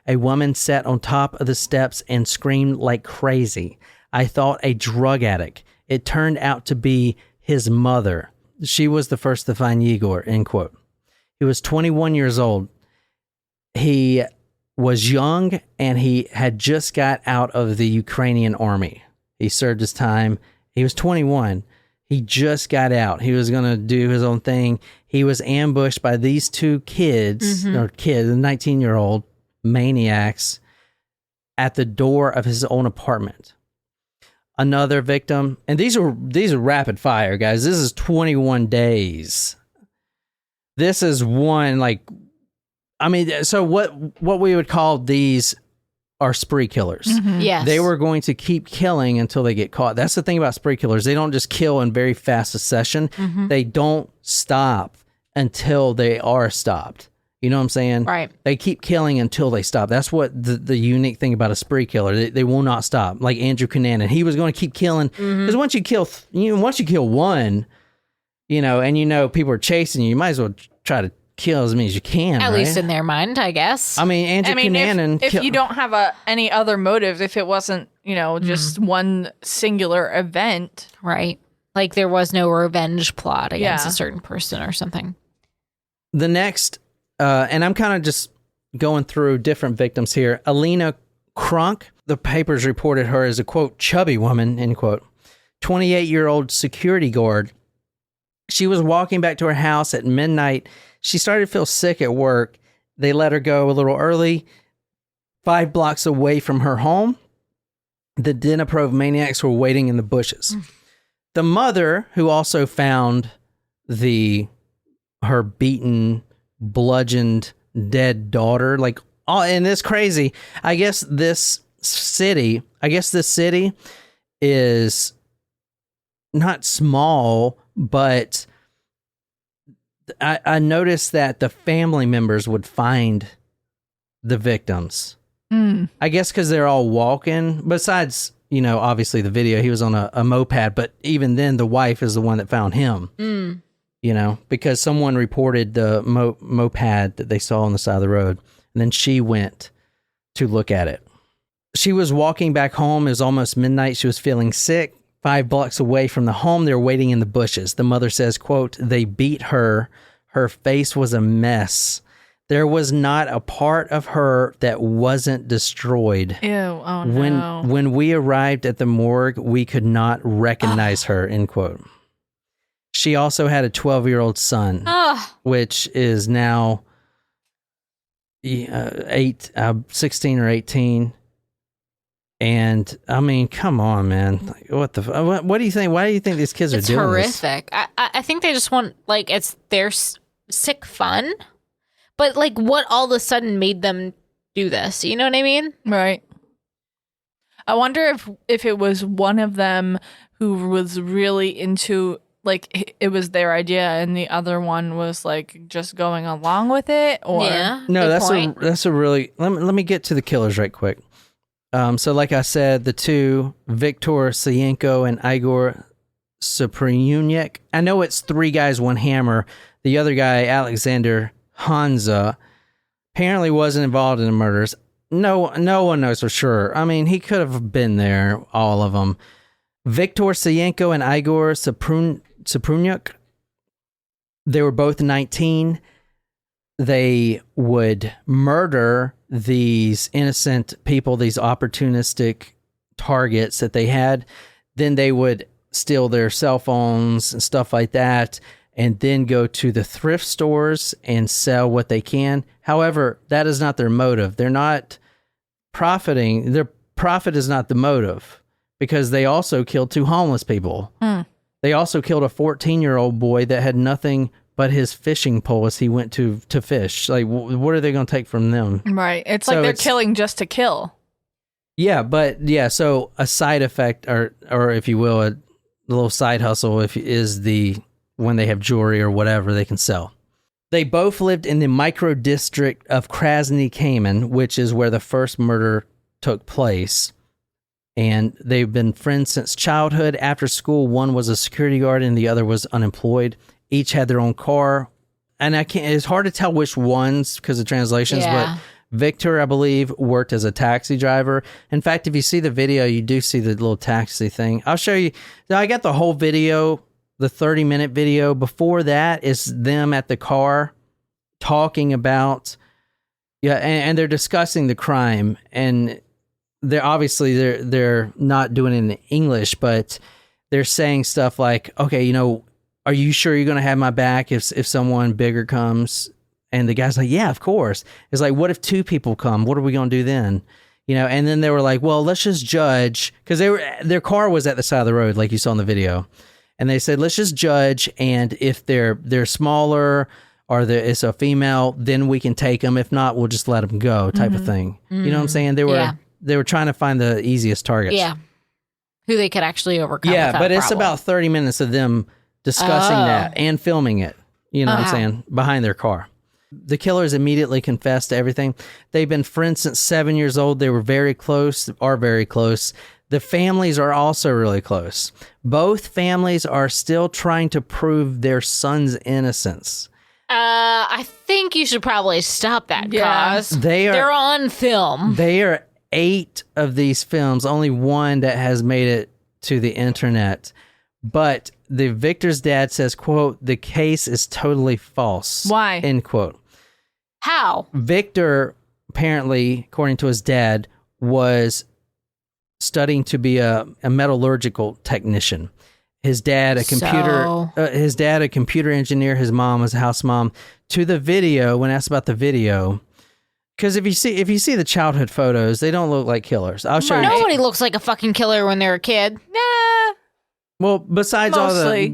[SPEAKER 2] A woman sat on top of the steps and screamed like crazy. I thought a drug addict. It turned out to be his mother. She was the first to find Igor, end quote. He was 21 years old. He was young and he had just got out of the Ukrainian army. He served his time. He was 21. He just got out. He was going to do his own thing. He was ambushed by these two kids, a 19-year-old maniacs at the door of his own apartment. Another victim, and these are rapid fire, guys. This is 21 days. This is one, so what we would call these are spree killers.
[SPEAKER 3] Mm-hmm.
[SPEAKER 1] Yes.
[SPEAKER 2] They were going to keep killing until they get caught. That's the thing about spree killers. They don't just kill in very fast succession.
[SPEAKER 1] Mm-hmm.
[SPEAKER 2] They don't stop until they are stopped. You know what I'm saying?
[SPEAKER 1] Right.
[SPEAKER 2] They keep killing until they stop. That's what the unique thing about a spree killer. They will not stop. Like Andrew Cunanan, he was going to keep killing because once you kill one, and people are chasing you, you might as well try to kill as many as you can.
[SPEAKER 1] At
[SPEAKER 2] right?
[SPEAKER 1] least in their mind, I guess.
[SPEAKER 2] I mean, Andrew Cunanan.
[SPEAKER 3] If you don't have any other motive, if it wasn't, just one singular event.
[SPEAKER 1] Right. Like there was no revenge plot against
[SPEAKER 3] Yeah.
[SPEAKER 1] a certain person or something.
[SPEAKER 2] The next, and I'm kind of just going through different victims here. Alina Kronk, the papers reported her as a, quote, chubby woman, end quote, 28-year-old security guard. She was walking back to her house at midnight. She started to feel sick at work. They let her go a little early. 5 blocks away from her home, the Dnepropetrovsk Maniacs were waiting in the bushes. The mother, who also found her beaten, bludgeoned, dead daughter, and it's crazy. I guess this city is not small, but I noticed that the family members would find the victims. I guess because they're all walking. Besides, obviously the video, he was on a moped, but even then the wife is the one that found him. Because someone reported the moped that they saw on the side of the road, and then she went to look at it. She was walking back home. It was almost midnight. She was feeling sick. 5 blocks away from the home, they were waiting in the bushes. The mother says, quote, they beat her. Her face was a mess. There was not a part of her that wasn't destroyed.
[SPEAKER 3] Ew, oh no.
[SPEAKER 2] When we arrived at the morgue, we could not recognize her, end quote. She also had a 12-year-old son, which is now 16 or 18. And I mean, come on, man. What do you think? Why do you think these kids are doing
[SPEAKER 1] horrific.
[SPEAKER 2] this?
[SPEAKER 1] I think they just want, it's their sick fun. But, what all of a sudden made them do this? You know what I mean?
[SPEAKER 3] Right. I wonder if it was one of them who was really into, it was their idea and the other one was, just going along with it? Or
[SPEAKER 1] Yeah.
[SPEAKER 2] No, that's a really... Let me get to the killers right quick. So like I said, the two, Viktor Sayenko and Igor Suprunyuk. I know it's 3 guys, 1 hammer. The other guy, Alexander Hanzha, apparently wasn't involved in the murders. No one knows for sure. I mean, he could have been there, all of them. Viktor Sayenko and Igor Suprunyuk, they were both 19. They would murder these innocent people, these opportunistic targets that they had. Then they would steal their cell phones and stuff like that, and then go to the thrift stores and sell what they can. However, that is not their motive. They're not profiting. Their profit is not the motive. because they also killed 2 homeless people. They also killed a 14-year-old boy that had nothing but his fishing pole as he went to fish. Like, what are they going to take from them?
[SPEAKER 3] Right. It's like they're killing just to kill.
[SPEAKER 2] Yeah, but so a side effect, or if you will, a little side hustle, is when they have jewelry or whatever they can sell. They both lived in the micro district of Krasny Kamenny, which is where the first murder took place. And they've been friends since childhood. After school, one was a security guard and the other was unemployed. Each had their own car. And it's hard to tell which ones because of translations, but Viktor, I believe, worked as a taxi driver. In fact, if you see the video, you do see the little taxi thing. I'll show you. Now, I got the whole video, the 30-minute video. Before that is them at the car talking about, and they're discussing the crime. And they're obviously they're not doing it in English, but they're saying stuff like, okay, are you sure you're going to have my back if someone bigger comes? And the guy's like, yeah, of course. It's like, what if 2 people come? What are we going to do then? And then they were like, well, let's just judge, because their car was at the side of the road, like you saw in the video. And they said, let's just judge. And if they're smaller or it's a female, then we can take them. If not, we'll just let them go, type of thing. You know what I'm saying? They were trying to find the easiest targets.
[SPEAKER 1] Yeah. Who they could actually overcome.
[SPEAKER 2] Yeah, but it's about 30 minutes of them discussing that and filming it. You know what I'm saying? Behind their car. The killers immediately confessed to everything. They've been friends since 7 years old. They were very close. The families are also really close. Both families are still trying to prove their son's innocence.
[SPEAKER 1] I think you should probably stop that, cause they're on film.
[SPEAKER 2] They are 8 of these films, only one that has made it to the internet. But the Victor's dad says, quote, the case is totally false.
[SPEAKER 3] Why?
[SPEAKER 2] End quote.
[SPEAKER 1] How?
[SPEAKER 2] Victor, apparently, according to his dad, was studying to be a metallurgical technician. His dad, a computer engineer. His mom was a house mom. To the video, when asked about the video, because if you see the childhood photos, they don't look like killers. I'll show you.
[SPEAKER 1] Nobody looks like a fucking killer when they're a kid.
[SPEAKER 3] Nah.
[SPEAKER 2] Well, besides
[SPEAKER 3] Mostly.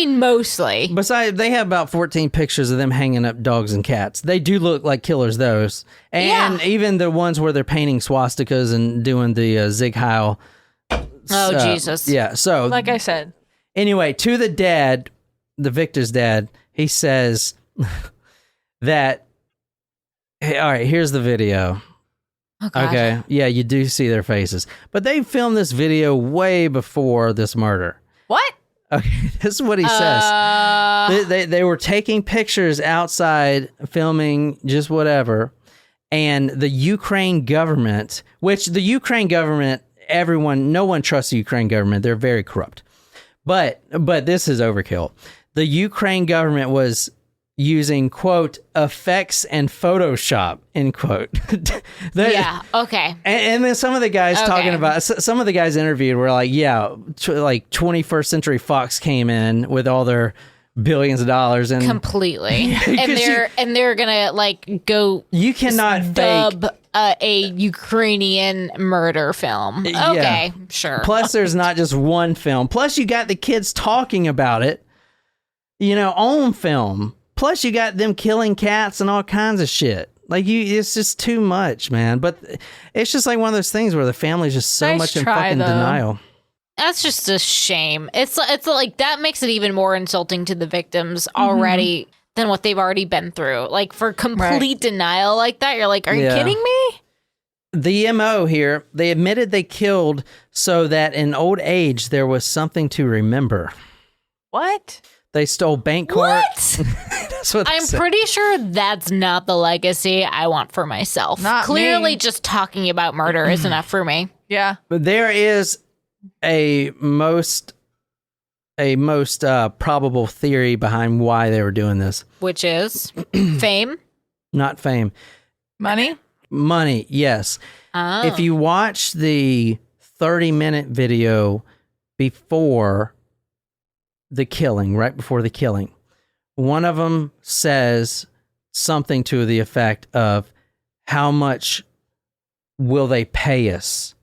[SPEAKER 1] Mostly.
[SPEAKER 2] Besides, they have about 14 pictures of them hanging up dogs and cats. They do look like killers, those. And even the ones where they're painting swastikas and doing the Zig Heil.
[SPEAKER 1] Oh, Jesus.
[SPEAKER 2] Yeah, so.
[SPEAKER 3] Like I said.
[SPEAKER 2] Anyway, to the dad, the Victor's dad, he says that, hey, all right, here's the video. Okay. Yeah, you do see their faces. But they filmed this video way before this murder.
[SPEAKER 3] What?
[SPEAKER 2] Okay, this is what he says. They were taking pictures outside, filming just whatever. And the Ukraine government, no one trusts the Ukraine government. They're very corrupt. But this is overkill. The Ukraine government was using, quote, effects and Photoshop, end quote.
[SPEAKER 1] Okay.
[SPEAKER 2] And then some of the guys talking about, some of the guys interviewed were like, like 21st Century Fox came in with all their billions of dollars and
[SPEAKER 1] completely, and they're gonna like go.
[SPEAKER 2] You cannot
[SPEAKER 1] dub
[SPEAKER 2] fake
[SPEAKER 1] a Ukrainian murder film. Okay, sure.
[SPEAKER 2] Plus, there's not just one film. Plus, you got the kids talking about it, on film. Plus, you got them killing cats and all kinds of shit. Like, it's just too much, man. But it's just like one of those things where the family's just so much in fucking denial.
[SPEAKER 1] That's just a shame. It's like that makes it even more insulting to the victims already than what they've already been through. Like, for complete denial like that, you're like, are you kidding me?
[SPEAKER 2] The MO here, they admitted they killed so that in old age there was something to remember.
[SPEAKER 3] What?
[SPEAKER 2] They stole bank cards.
[SPEAKER 1] What?
[SPEAKER 2] That's what
[SPEAKER 1] I'm pretty sure that's not the legacy I want for myself.
[SPEAKER 3] Not
[SPEAKER 1] Clearly,
[SPEAKER 3] me.
[SPEAKER 1] just talking about murder is enough for me.
[SPEAKER 3] Yeah.
[SPEAKER 2] But there is a most probable theory behind why they were doing this.
[SPEAKER 1] Which is fame?
[SPEAKER 2] Not fame.
[SPEAKER 3] Money?
[SPEAKER 2] Money, yes.
[SPEAKER 1] Oh.
[SPEAKER 2] If you watch the 30-minute video before the killing, right before the killing, one of them says something to the effect of, how much will they pay us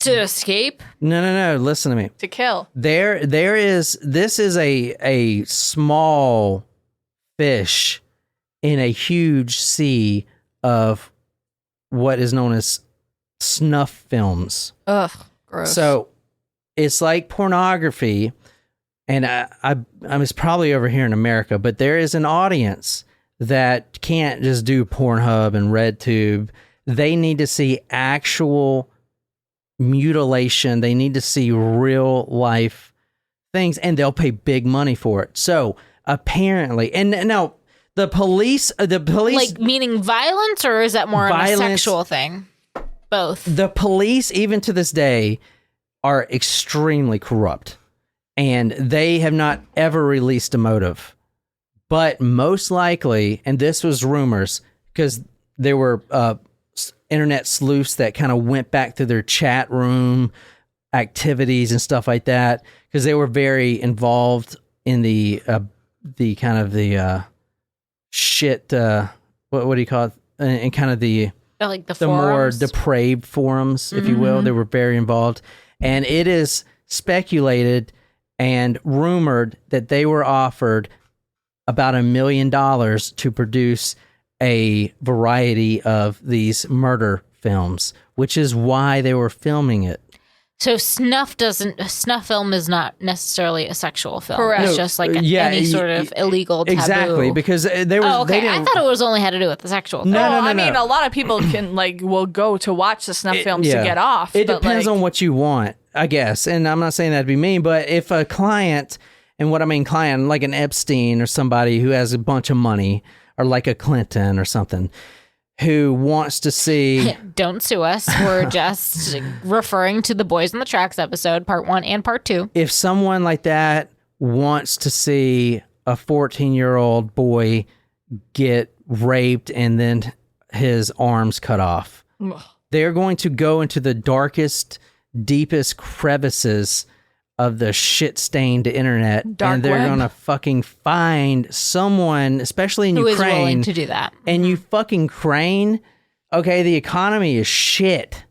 [SPEAKER 1] To escape?
[SPEAKER 2] No. Listen to me.
[SPEAKER 3] To kill.
[SPEAKER 2] This is a small fish in a huge sea of what is known as snuff films.
[SPEAKER 3] Ugh, gross.
[SPEAKER 2] So it's like pornography, and I was probably over here in America, but there is an audience that can't just do Pornhub and RedTube. They need to see actual mutilation. They need to see real life things, and they'll pay big money for it. So apparently, and now the police,
[SPEAKER 1] Like meaning violence, or is that more of a sexual thing? Both.
[SPEAKER 2] The police, even to this day, are extremely corrupt, and they have not ever released a motive. But most likely, and this was rumors, because there were internet sleuths that kind of went back to their chat room activities and stuff like that, because they were very involved in the kind of the shit. What do you call it? And kind of the more depraved forums, if you will. They were very involved, and it is speculated and rumored that they were offered about $1 million to produce a variety of these murder films, which is why they were filming it.
[SPEAKER 1] So snuff film is not necessarily a sexual film.
[SPEAKER 3] Correct.
[SPEAKER 1] It's just like any sort of illegal taboo.
[SPEAKER 2] Exactly, because they were.
[SPEAKER 1] Oh, okay.
[SPEAKER 2] They didn't,
[SPEAKER 1] I thought it was only had to do with the sexual thing.
[SPEAKER 2] No.
[SPEAKER 3] I mean, a lot of people will go to watch the snuff films to get off.
[SPEAKER 2] It depends on what you want, I guess. And I'm not saying that to be mean, but if a client, and what I mean client, like an Epstein or somebody who has a bunch of money, or like a Clinton or something, who wants to see...
[SPEAKER 1] Don't sue us. We're just referring to the Boys on the Tracks episode, part 1 and part 2.
[SPEAKER 2] If someone like that wants to see a 14-year-old boy get raped and then his arms cut off, they're going to go into the darkest, deepest crevices of the shit-stained internet, and they're going to fucking find someone, especially in Ukraine,
[SPEAKER 1] who is willing to do that.
[SPEAKER 2] And Ukraine, okay, the economy is shit.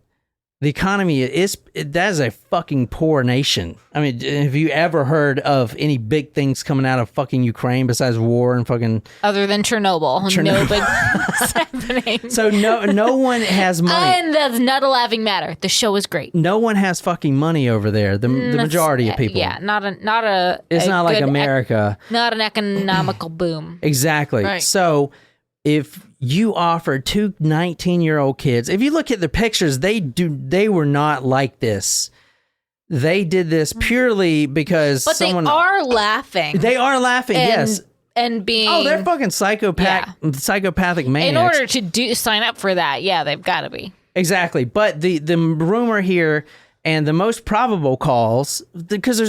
[SPEAKER 2] The economy that is a fucking poor nation. I mean, have you ever heard of any big things coming out of fucking Ukraine besides war and fucking...
[SPEAKER 1] Other than Chernobyl. No big things happening.
[SPEAKER 2] So no one has money.
[SPEAKER 1] And that's not a laughing matter. The show is great.
[SPEAKER 2] No one has fucking money over there. The majority of people.
[SPEAKER 1] Yeah,
[SPEAKER 2] It's not like America.
[SPEAKER 1] Not an economical boom.
[SPEAKER 2] Exactly.
[SPEAKER 3] Right.
[SPEAKER 2] So if you offer two 19-year-old kids, if you look at the pictures, they were not like this. They did this purely because
[SPEAKER 1] they are laughing.
[SPEAKER 2] They are laughing, yes.
[SPEAKER 1] And being...
[SPEAKER 2] Oh, they're fucking psychopathic maniacs.
[SPEAKER 1] In order to sign up for that, yeah, they've got to be.
[SPEAKER 2] Exactly. But the rumor here and the most probable cause, because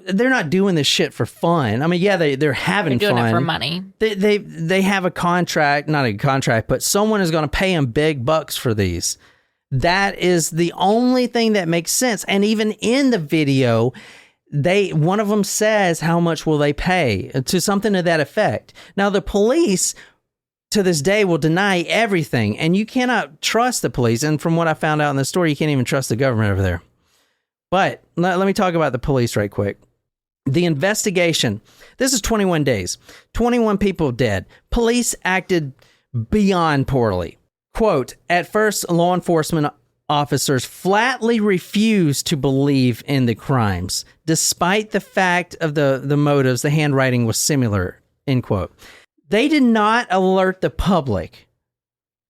[SPEAKER 2] they're not doing this shit for fun. I mean, yeah, they're having
[SPEAKER 1] They're doing
[SPEAKER 2] fun.
[SPEAKER 1] it for money.
[SPEAKER 2] They have a contract, not a contract, but someone is going to pay them big bucks for these. That is the only thing that makes sense. And even in the video, one of them says how much will they pay, to something to that effect. Now, the police to this day will deny everything, and you cannot trust the police. And from what I found out in the story, you can't even trust the government over there. But let me talk about the police right quick. The investigation, this is 21 days, 21 people dead. Police acted beyond poorly. Quote, at first, law enforcement officers flatly refused to believe in the crimes, despite the fact of the motives, the handwriting was similar, end quote. They did not alert the public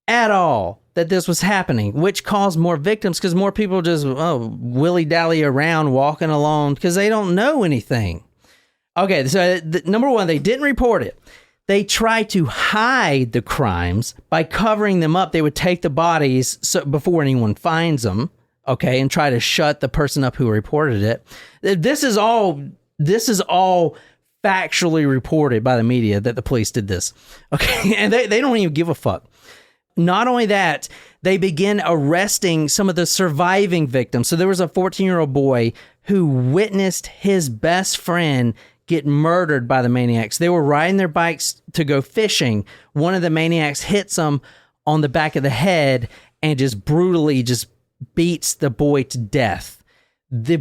[SPEAKER 2] at all that this was happening, which caused more victims because more people just willy-dally around walking along because they don't know anything. Okay, so number one, they didn't report it. They tried to hide the crimes by covering them up. They would take the bodies before anyone finds them, okay, and try to shut the person up who reported it. This is all factually reported by the media that the police did this, okay, and they don't even give a fuck. Not only that, they begin arresting some of the surviving victims. So there was a 14-year-old boy who witnessed his best friend get murdered by the maniacs. They were riding their bikes to go fishing. One of the maniacs hits them on the back of the head and just brutally just beats the boy to death. The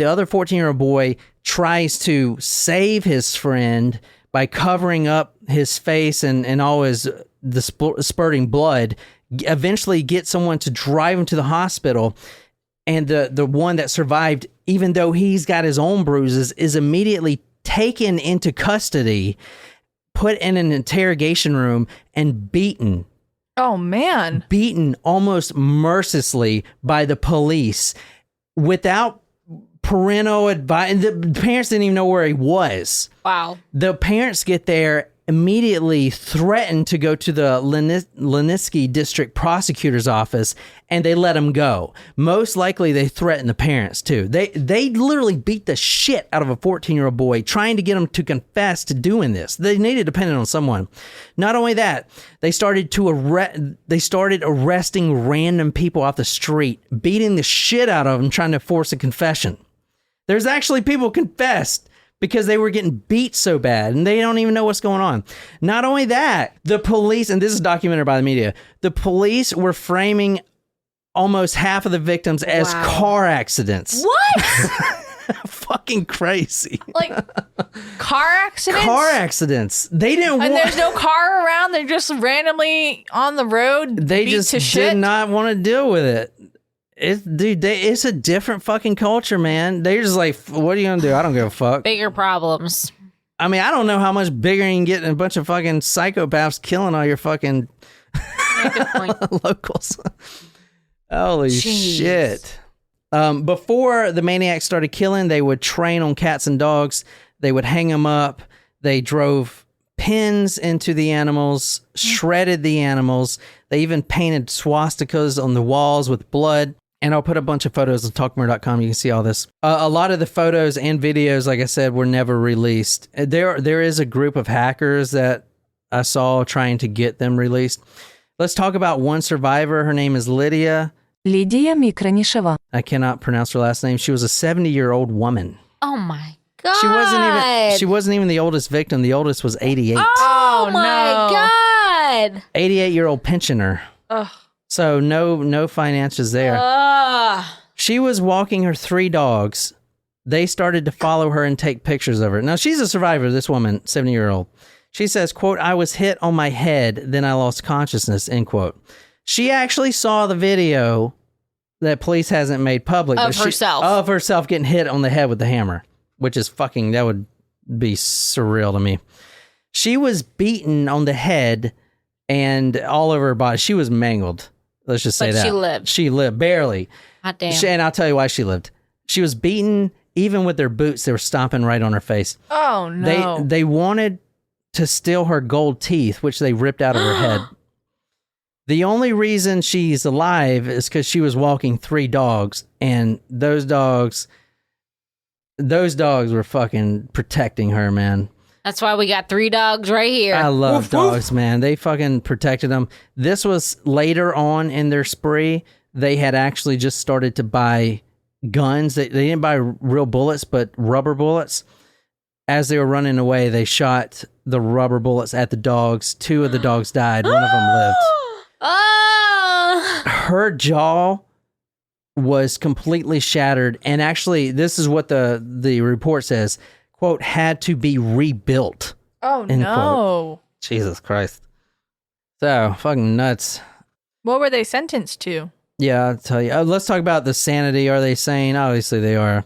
[SPEAKER 2] other 14-year-old boy, tries to save his friend by covering up his face and all the spurting blood, eventually get someone to drive him to the hospital. And the one that survived, even though he's got his own bruises, is immediately taken into custody, put in an interrogation room, and beaten.
[SPEAKER 3] Oh, man.
[SPEAKER 2] Beaten almost mercilessly by the police without parental advice. The parents didn't even know where he was.
[SPEAKER 1] Wow.
[SPEAKER 2] The parents get there, immediately threatened to go to the Lenitsky district prosecutor's office, and they let him go. Most likely they threatened the parents too. They literally beat the shit out of a 14-year-old boy, trying to get him to confess to doing this. They needed to depend on someone. Not only that, they started arresting random people off the street, beating the shit out of them, trying to force a confession. There's actually people confessed because they were getting beat so bad and they don't even know what's going on. Not only that, the police, and this is documented by the media, the police were framing almost half of the victims as car accidents.
[SPEAKER 1] What?
[SPEAKER 2] Fucking crazy.
[SPEAKER 3] Like car accidents?
[SPEAKER 2] Car accidents. They didn't want...
[SPEAKER 3] And there's no car around. They're just randomly on the road.
[SPEAKER 2] They
[SPEAKER 3] beat
[SPEAKER 2] just
[SPEAKER 3] to shit.
[SPEAKER 2] did not want to deal with it. It's a different fucking culture, man. They're just like, what are you gonna do? I don't give a fuck.
[SPEAKER 1] Bigger problems.
[SPEAKER 2] I mean, I don't know how much bigger you can get than a bunch of fucking psychopaths killing all your fucking
[SPEAKER 1] Good point.
[SPEAKER 2] locals. Holy
[SPEAKER 1] Jeez.
[SPEAKER 2] shit. Before the maniacs started killing, they would train on cats and dogs. They would hang them up. They drove pins into the animals, shredded the animals. They even painted swastikas on the walls with blood. And I'll put a bunch of photos on talkmore.com. You can see all this. A lot of the photos and videos, like I said, were never released. There is a group of hackers that I saw trying to get them released. Let's talk about one survivor. Her name is Lydia.
[SPEAKER 4] Лідія Мікранішева.
[SPEAKER 2] I cannot pronounce her last name. She was a 70-year-old woman.
[SPEAKER 1] Oh my god.
[SPEAKER 2] She wasn't even the oldest victim. The oldest was 88.
[SPEAKER 1] Oh my god.
[SPEAKER 2] 88-year-old pensioner.
[SPEAKER 3] Ugh.
[SPEAKER 2] So no finances there. She was walking her 3 dogs. They started to follow her and take pictures of her. Now, she's a survivor, this woman, 70-year-old. She says, quote, "I was hit on my head, then I lost consciousness," end quote. She actually saw the video that police hasn't made public.
[SPEAKER 1] Of herself.
[SPEAKER 2] Of herself getting hit on the head with the hammer, which is fucking, that would be surreal to me. She was beaten on the head and all over her body. She was mangled. Let's just say
[SPEAKER 1] But
[SPEAKER 2] that.
[SPEAKER 1] she lived.
[SPEAKER 2] She lived, barely.
[SPEAKER 1] Hot damn.
[SPEAKER 2] And I'll tell you why she lived. She was beaten, even with their boots, they were stomping right on her face.
[SPEAKER 3] Oh, no.
[SPEAKER 2] They wanted to steal her gold teeth, which they ripped out of her head. The only reason she's alive is because she was walking 3 dogs, and those dogs were fucking protecting her, man.
[SPEAKER 1] That's why we got 3 dogs right here.
[SPEAKER 2] I love
[SPEAKER 1] Woof,
[SPEAKER 2] dogs,
[SPEAKER 1] woof.
[SPEAKER 2] man. They fucking protected them. This was later on in their spree. They had actually just started to buy guns. They didn't buy real bullets, but rubber bullets. As they were running away, they shot the rubber bullets at the dogs. 2 of the dogs died. One of them lived. Her jaw was completely shattered. And actually, this is what the report says. Quote, had to be rebuilt.
[SPEAKER 3] Oh,
[SPEAKER 2] end
[SPEAKER 3] no.
[SPEAKER 2] quote. Jesus Christ. So, fucking nuts.
[SPEAKER 3] What were they sentenced to?
[SPEAKER 2] Yeah, I'll tell you. Let's talk about the sanity. Are they sane? Obviously, they are.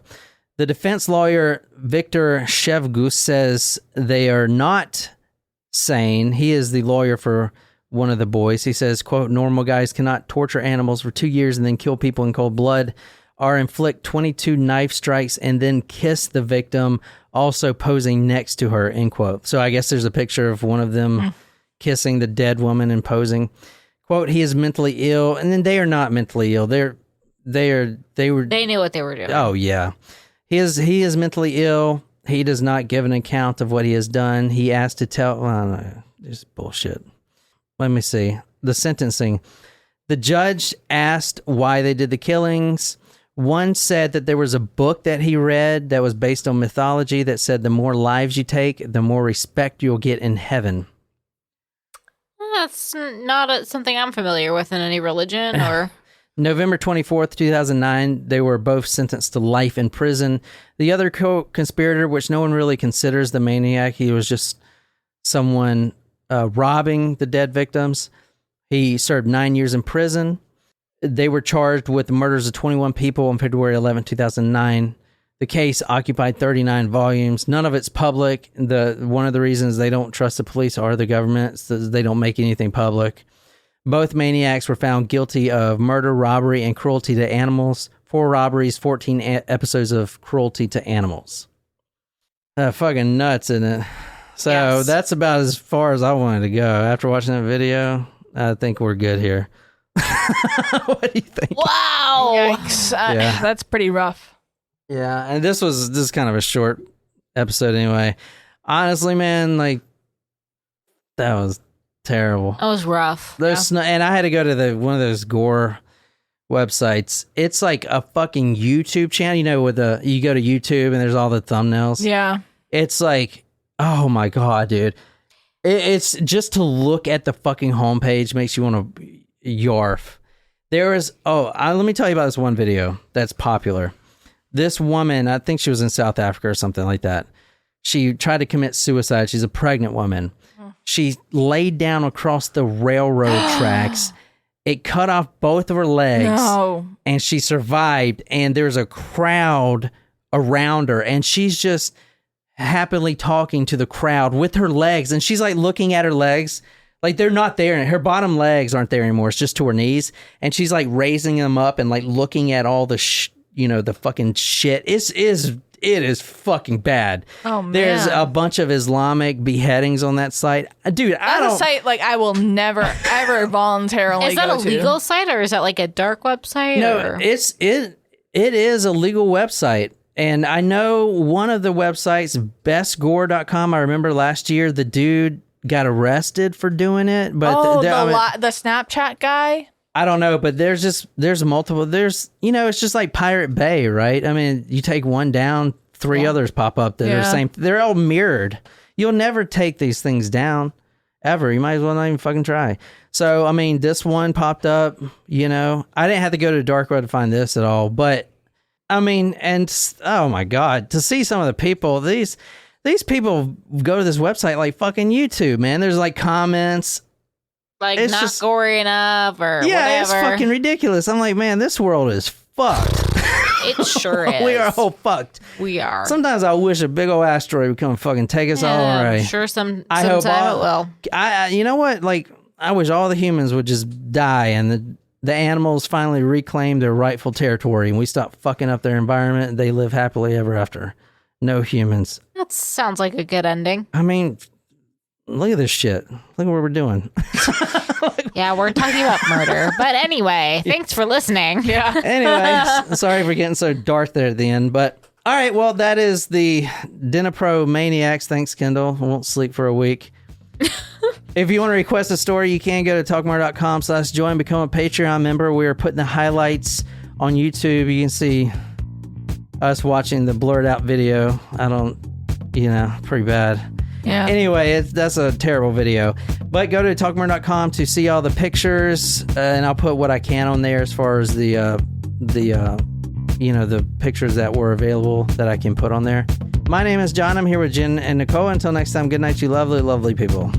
[SPEAKER 2] The defense lawyer, Viktor Shevgus, says they are not sane. He is the lawyer for one of the boys. He says, quote, "Normal guys cannot torture animals for 2 years and then kill people in cold blood, or inflict 22 knife strikes and then kiss the victim, also posing next to her," end quote. So I guess there's a picture of one of them kissing the dead woman and posing. Quote, "He is mentally ill," and then they are not mentally ill. They
[SPEAKER 1] They knew what they were doing.
[SPEAKER 2] Oh yeah. He is mentally ill. He does not give an account of what he has done. He asked to tell, no, this is bullshit. Let me see. The sentencing. The judge asked why they did the killings. One said that there was a book that he read that was based on mythology that said the more lives you take, the more respect you'll get in heaven.
[SPEAKER 1] That's not something I'm familiar with in any religion or...
[SPEAKER 2] November 24th, 2009, they were both sentenced to life in prison. The other co-conspirator, which no one really considers the maniac, he was just someone robbing the dead victims. He served 9 years in prison. They were charged with the murders of 21 people on February 11, 2009. The case occupied 39 volumes. None of it's public. One of the reasons they don't trust the police or the government is they don't make anything public. Both maniacs were found guilty of murder, robbery, and cruelty to animals. 4 robberies, 14 episodes of cruelty to animals. Fucking nuts, isn't it? So that's about as far as I wanted to go. After watching that video, I think we're good here. What do you think?
[SPEAKER 3] Wow. Yikes.
[SPEAKER 2] Yeah.
[SPEAKER 3] That's pretty rough.
[SPEAKER 2] Yeah, and this is kind of a short episode anyway. Honestly, man, like, that was terrible.
[SPEAKER 1] That was rough.
[SPEAKER 2] And I had to go to one of those gore websites. It's like a fucking YouTube channel, you know, you go to YouTube and there's all the thumbnails.
[SPEAKER 3] Yeah.
[SPEAKER 2] It's like, oh my God, dude. It's just to look at the fucking homepage makes you want to yarf. Let me tell you about this one video that's popular. This woman, I think she was in South Africa or something like that. She tried to commit suicide. She's a pregnant woman. She laid down across the railroad tracks. It cut off both of her legs.
[SPEAKER 3] No.
[SPEAKER 2] And she survived. And there's a crowd around her. And she's just happily talking to the crowd with her legs. And she's like looking at her legs. Like they're not there. Her bottom legs aren't there anymore. It's just to her knees. And she's like raising them up and like looking at all the the fucking shit. It is fucking bad.
[SPEAKER 3] Oh, man.
[SPEAKER 2] There's a bunch of Islamic beheadings on that site. Dude,
[SPEAKER 3] That's a site like I will never, ever voluntarily
[SPEAKER 1] Is that
[SPEAKER 3] go
[SPEAKER 1] a
[SPEAKER 3] to.
[SPEAKER 1] legal site or is that like a dark website?
[SPEAKER 2] No,
[SPEAKER 1] or?
[SPEAKER 2] it is a legal website. And I know one of the websites, bestgore.com, I remember last year the dude got arrested for doing it. But
[SPEAKER 3] the Snapchat guy?
[SPEAKER 2] I don't know, but there's multiple. It's just like Pirate Bay, right? I mean, you take one down, 3 others pop up that are the same. They're all mirrored. You'll never take these things down, ever. You might as well not even fucking try. So, I mean, this one popped up, I didn't have to go to dark web to find this at all. But, I mean, and, oh my God, to see some of the people, these people go to this website like fucking YouTube, man. There's like comments.
[SPEAKER 1] Like
[SPEAKER 2] it's
[SPEAKER 1] not
[SPEAKER 2] just
[SPEAKER 1] gory enough or whatever.
[SPEAKER 2] Yeah, it's fucking ridiculous. I'm like, man, this world is fucked.
[SPEAKER 1] It sure is.
[SPEAKER 2] We are all fucked.
[SPEAKER 1] We are.
[SPEAKER 2] Sometimes I wish a big old asteroid would come and fucking take us all away.
[SPEAKER 1] I'm sure sometime
[SPEAKER 2] hope
[SPEAKER 1] it will.
[SPEAKER 2] You know what? Like, I wish all the humans would just die and the animals finally reclaim their rightful territory and we stop fucking up their environment and they live happily ever after. No humans.
[SPEAKER 1] That sounds like a good ending.
[SPEAKER 2] I mean, look at this shit. Look at what we're doing.
[SPEAKER 1] Yeah, we're talking about murder. But anyway, thanks for listening.
[SPEAKER 3] Yeah.
[SPEAKER 2] Anyways, sorry for getting so dark there at the end. But all right, well, that is the Dnepropetrovsk Maniacs. Thanks, Kendall. I won't sleep for a week. If you want to request a story, you can go to talkmore.com/join, become a Patreon member. We are putting the highlights on YouTube. You can see us watching the blurred out video. Pretty bad.
[SPEAKER 3] Yeah.
[SPEAKER 2] Anyway, that's a terrible video. But go to talkmore.com to see all the pictures, and I'll put what I can on there as far as the pictures that were available that I can put on there. My name is John. I'm here with Jen and Nicole. Until next time, good night, you lovely, lovely people.